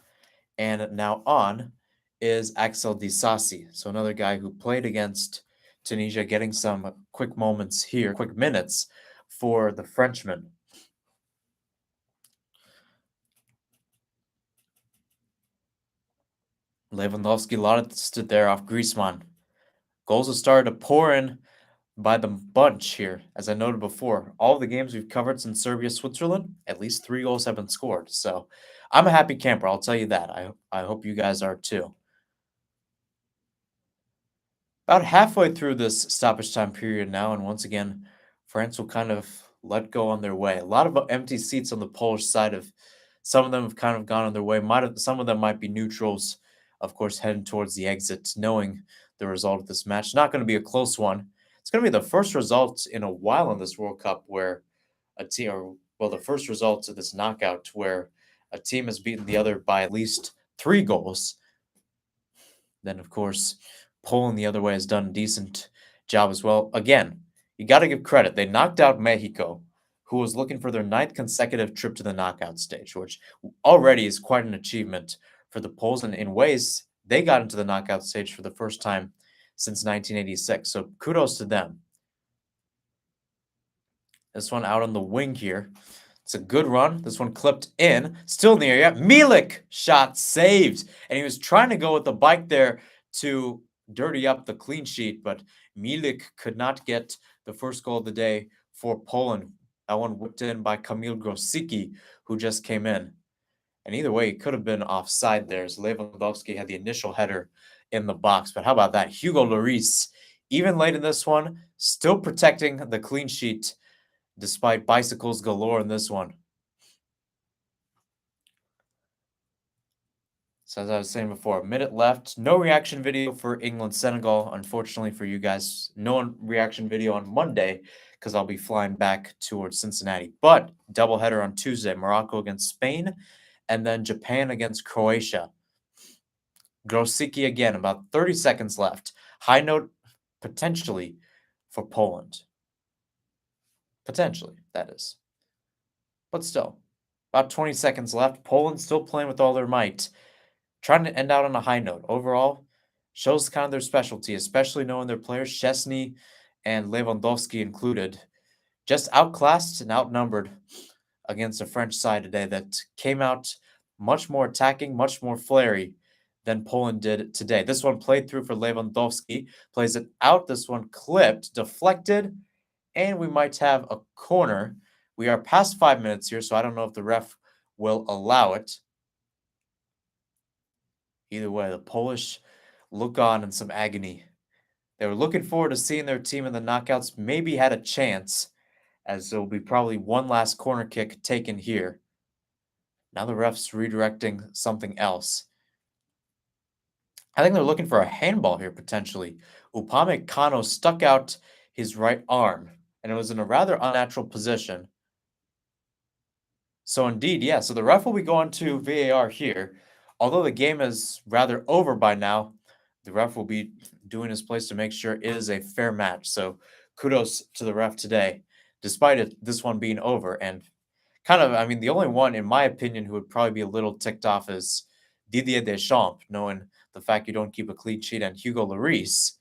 And now on is Axel Disasi. So another guy who played against Tunisia, getting some quick moments here, quick minutes for the Frenchman. Lewandowski lost it there off Griezmann. Goals have started to pour in by the bunch here. As I noted before, all of the games we've covered since Serbia, Switzerland, at least 3 goals have been scored. So I'm a happy camper, I'll tell you that. I hope you guys are too. About halfway through this stoppage time period now, and once again, France will kind of let go on their way. A lot of empty seats on the Polish side of some of them have kind of gone on their way. Some of them might be neutrals, of course, heading towards the exit, knowing the result of this match. Not going to be a close one. It's going to be the first result in a while in this World Cup where a team, or well, the first result of this knockout where a team has beaten the other by at least 3 goals. Then, of course, Poland the other way has done a decent job as well. Again, you got to give credit. They knocked out Mexico, who was looking for their 9th consecutive trip to the knockout stage, which already is quite an achievement for the Poles. And in ways, they got into the knockout stage for the first time since 1986. So kudos to them. This one out on the wing here. It's a good run. This one clipped in, still in the area. Milik shot saved, and he was trying to go with the bike there to dirty up the clean sheet, but Milik could not get the first goal of the day for Poland. That one whipped in by Kamil Grosicki, who just came in. And either way, it could have been offside there, as Lewandowski had the initial header in the box. But how about that? Hugo Lloris, even late in this one, still protecting the clean sheet despite bicycles galore in this one. So as I was saying before, a minute left. No reaction video for England Senegal. Unfortunately for you guys, no reaction video on Monday because I'll be flying back towards Cincinnati. But doubleheader on Tuesday, Morocco against Spain, and then Japan against Croatia. Grosicki again, about 30 seconds left. High note potentially for Poland. Potentially, that is. But still, about 20 seconds left. Poland still playing with all their might. Trying to end out on a high note. Overall, shows kind of their specialty, especially knowing their players, Szczesny and Lewandowski included, just outclassed and outnumbered against a French side today that came out much more attacking, much more flary than Poland did today. This one played through for Lewandowski, plays it out. This one clipped, deflected, and we might have a corner. We are past 5 minutes here, so I don't know if the ref will allow it. Either way, the Polish look on in some agony. They were looking forward to seeing their team in the knockouts, maybe had a chance, as there will be probably one last corner kick taken here. Now the ref's redirecting something else. I think they're looking for a handball here, potentially. Upamecano stuck out his right arm, and it was in a rather unnatural position. So indeed, yeah, so the ref will be going to VAR here. Although the game is rather over by now, the ref will be doing his place to make sure it is a fair match. So kudos to the ref today, despite this one being over. And kind of, I mean, the only one, in my opinion, who would probably be a little ticked off is Didier Deschamps, knowing the fact you don't keep a clean sheet, and Hugo Lloris,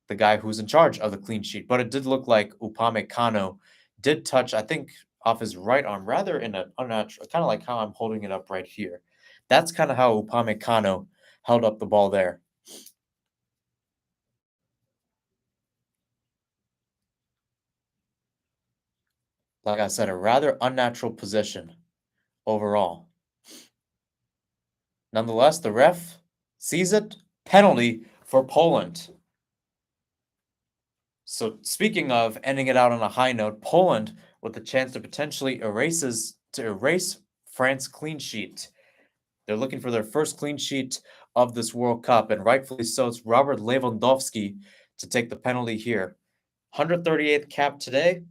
the guy who's in charge of the clean sheet. But it did look like Upamecano did touch, I think, off his right arm, rather in an unnatural, kind of like how I'm holding it up right here. That's kind of how Upamecano held up the ball there. Like I said, a rather unnatural position overall. Nonetheless, the ref sees it. Penalty for Poland. So speaking of ending it out on a high note, Poland with the chance to potentially erase France's clean sheet. They're looking for their first clean sheet of this World Cup, and rightfully so. It's Robert Lewandowski to take the penalty here. 138th cap today,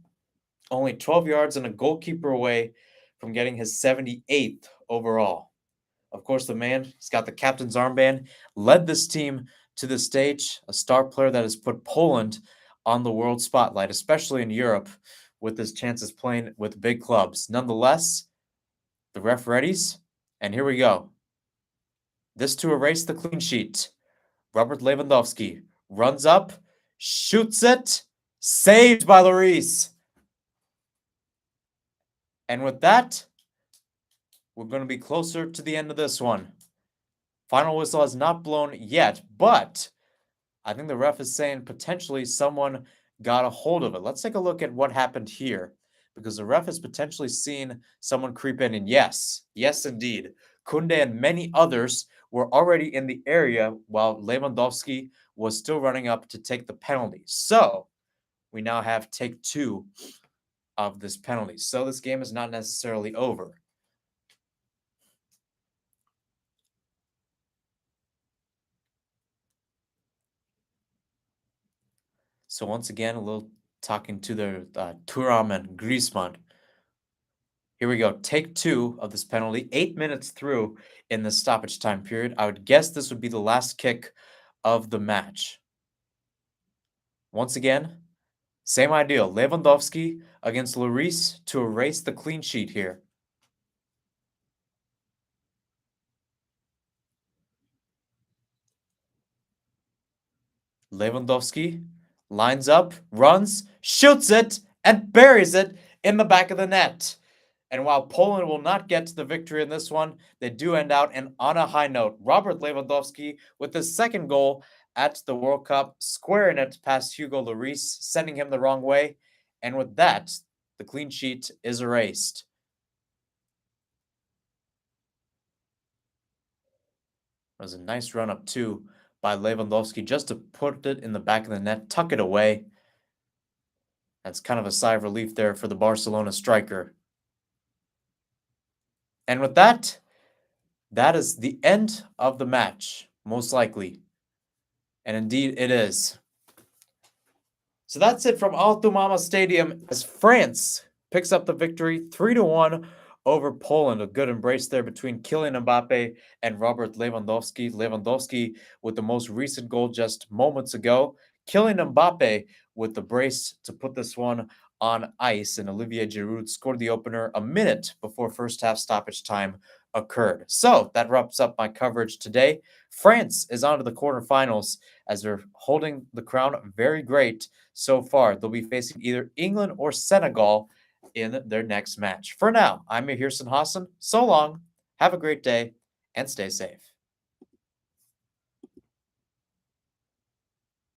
only 12 yards and a goalkeeper away from getting his 78th overall. Of course, the man, he's got the captain's armband, led this team to the stage, a star player that has put Poland on the world spotlight, especially in Europe, with his chances playing with big clubs. Nonetheless, the ref readies, and here we go. This to erase the clean sheet. Robert Lewandowski runs up, shoots it, saved by Lloris. And with that, we're going to be closer to the end of this one. Final whistle has not blown yet, but I think the ref is saying potentially someone got a hold of it. Let's take a look at what happened here, because the ref has potentially seen someone creep in. And yes, indeed, Kunde and many others were already in the area while Lewandowski was still running up to take the penalty. So we now have take two of this penalty. So this game is not necessarily over. So once again, a little talking to the Thuram and Griezmann. Here we go. Take two of this penalty. 8 minutes through in the stoppage time period. I would guess this would be the last kick of the match. Once again, same idea. Lewandowski against Lloris to erase the clean sheet here. Lewandowski lines up, runs, shoots it, and buries it in the back of the net. And while Poland will not get to the victory in this one, they do end out and on a high note. Robert Lewandowski with his second goal at the World Cup, squaring it past Hugo Lloris, sending him the wrong way. And with that, the clean sheet is erased. It was a nice run up too by Lewandowski just to put it in the back of the net, tuck it away. That's kind of a sigh of relief there for the Barcelona striker. And with that, that is the end of the match, most likely. And indeed it is. So that's it from Alto Mama Stadium as France picks up the victory 3-1 over Poland. A good embrace there between Kylian Mbappe and Robert Lewandowski. Lewandowski with the most recent goal just moments ago. Kylian Mbappe with the brace to put this one on ice. And Olivier Giroud scored the opener a minute before first half stoppage time occurred. So that wraps up my coverage today. France is on to the quarterfinals as they're holding the crown very great so far. They'll be facing either England or Senegal in their next match. For now, I'm Mahir Hassan. So long, have a great day, and stay safe.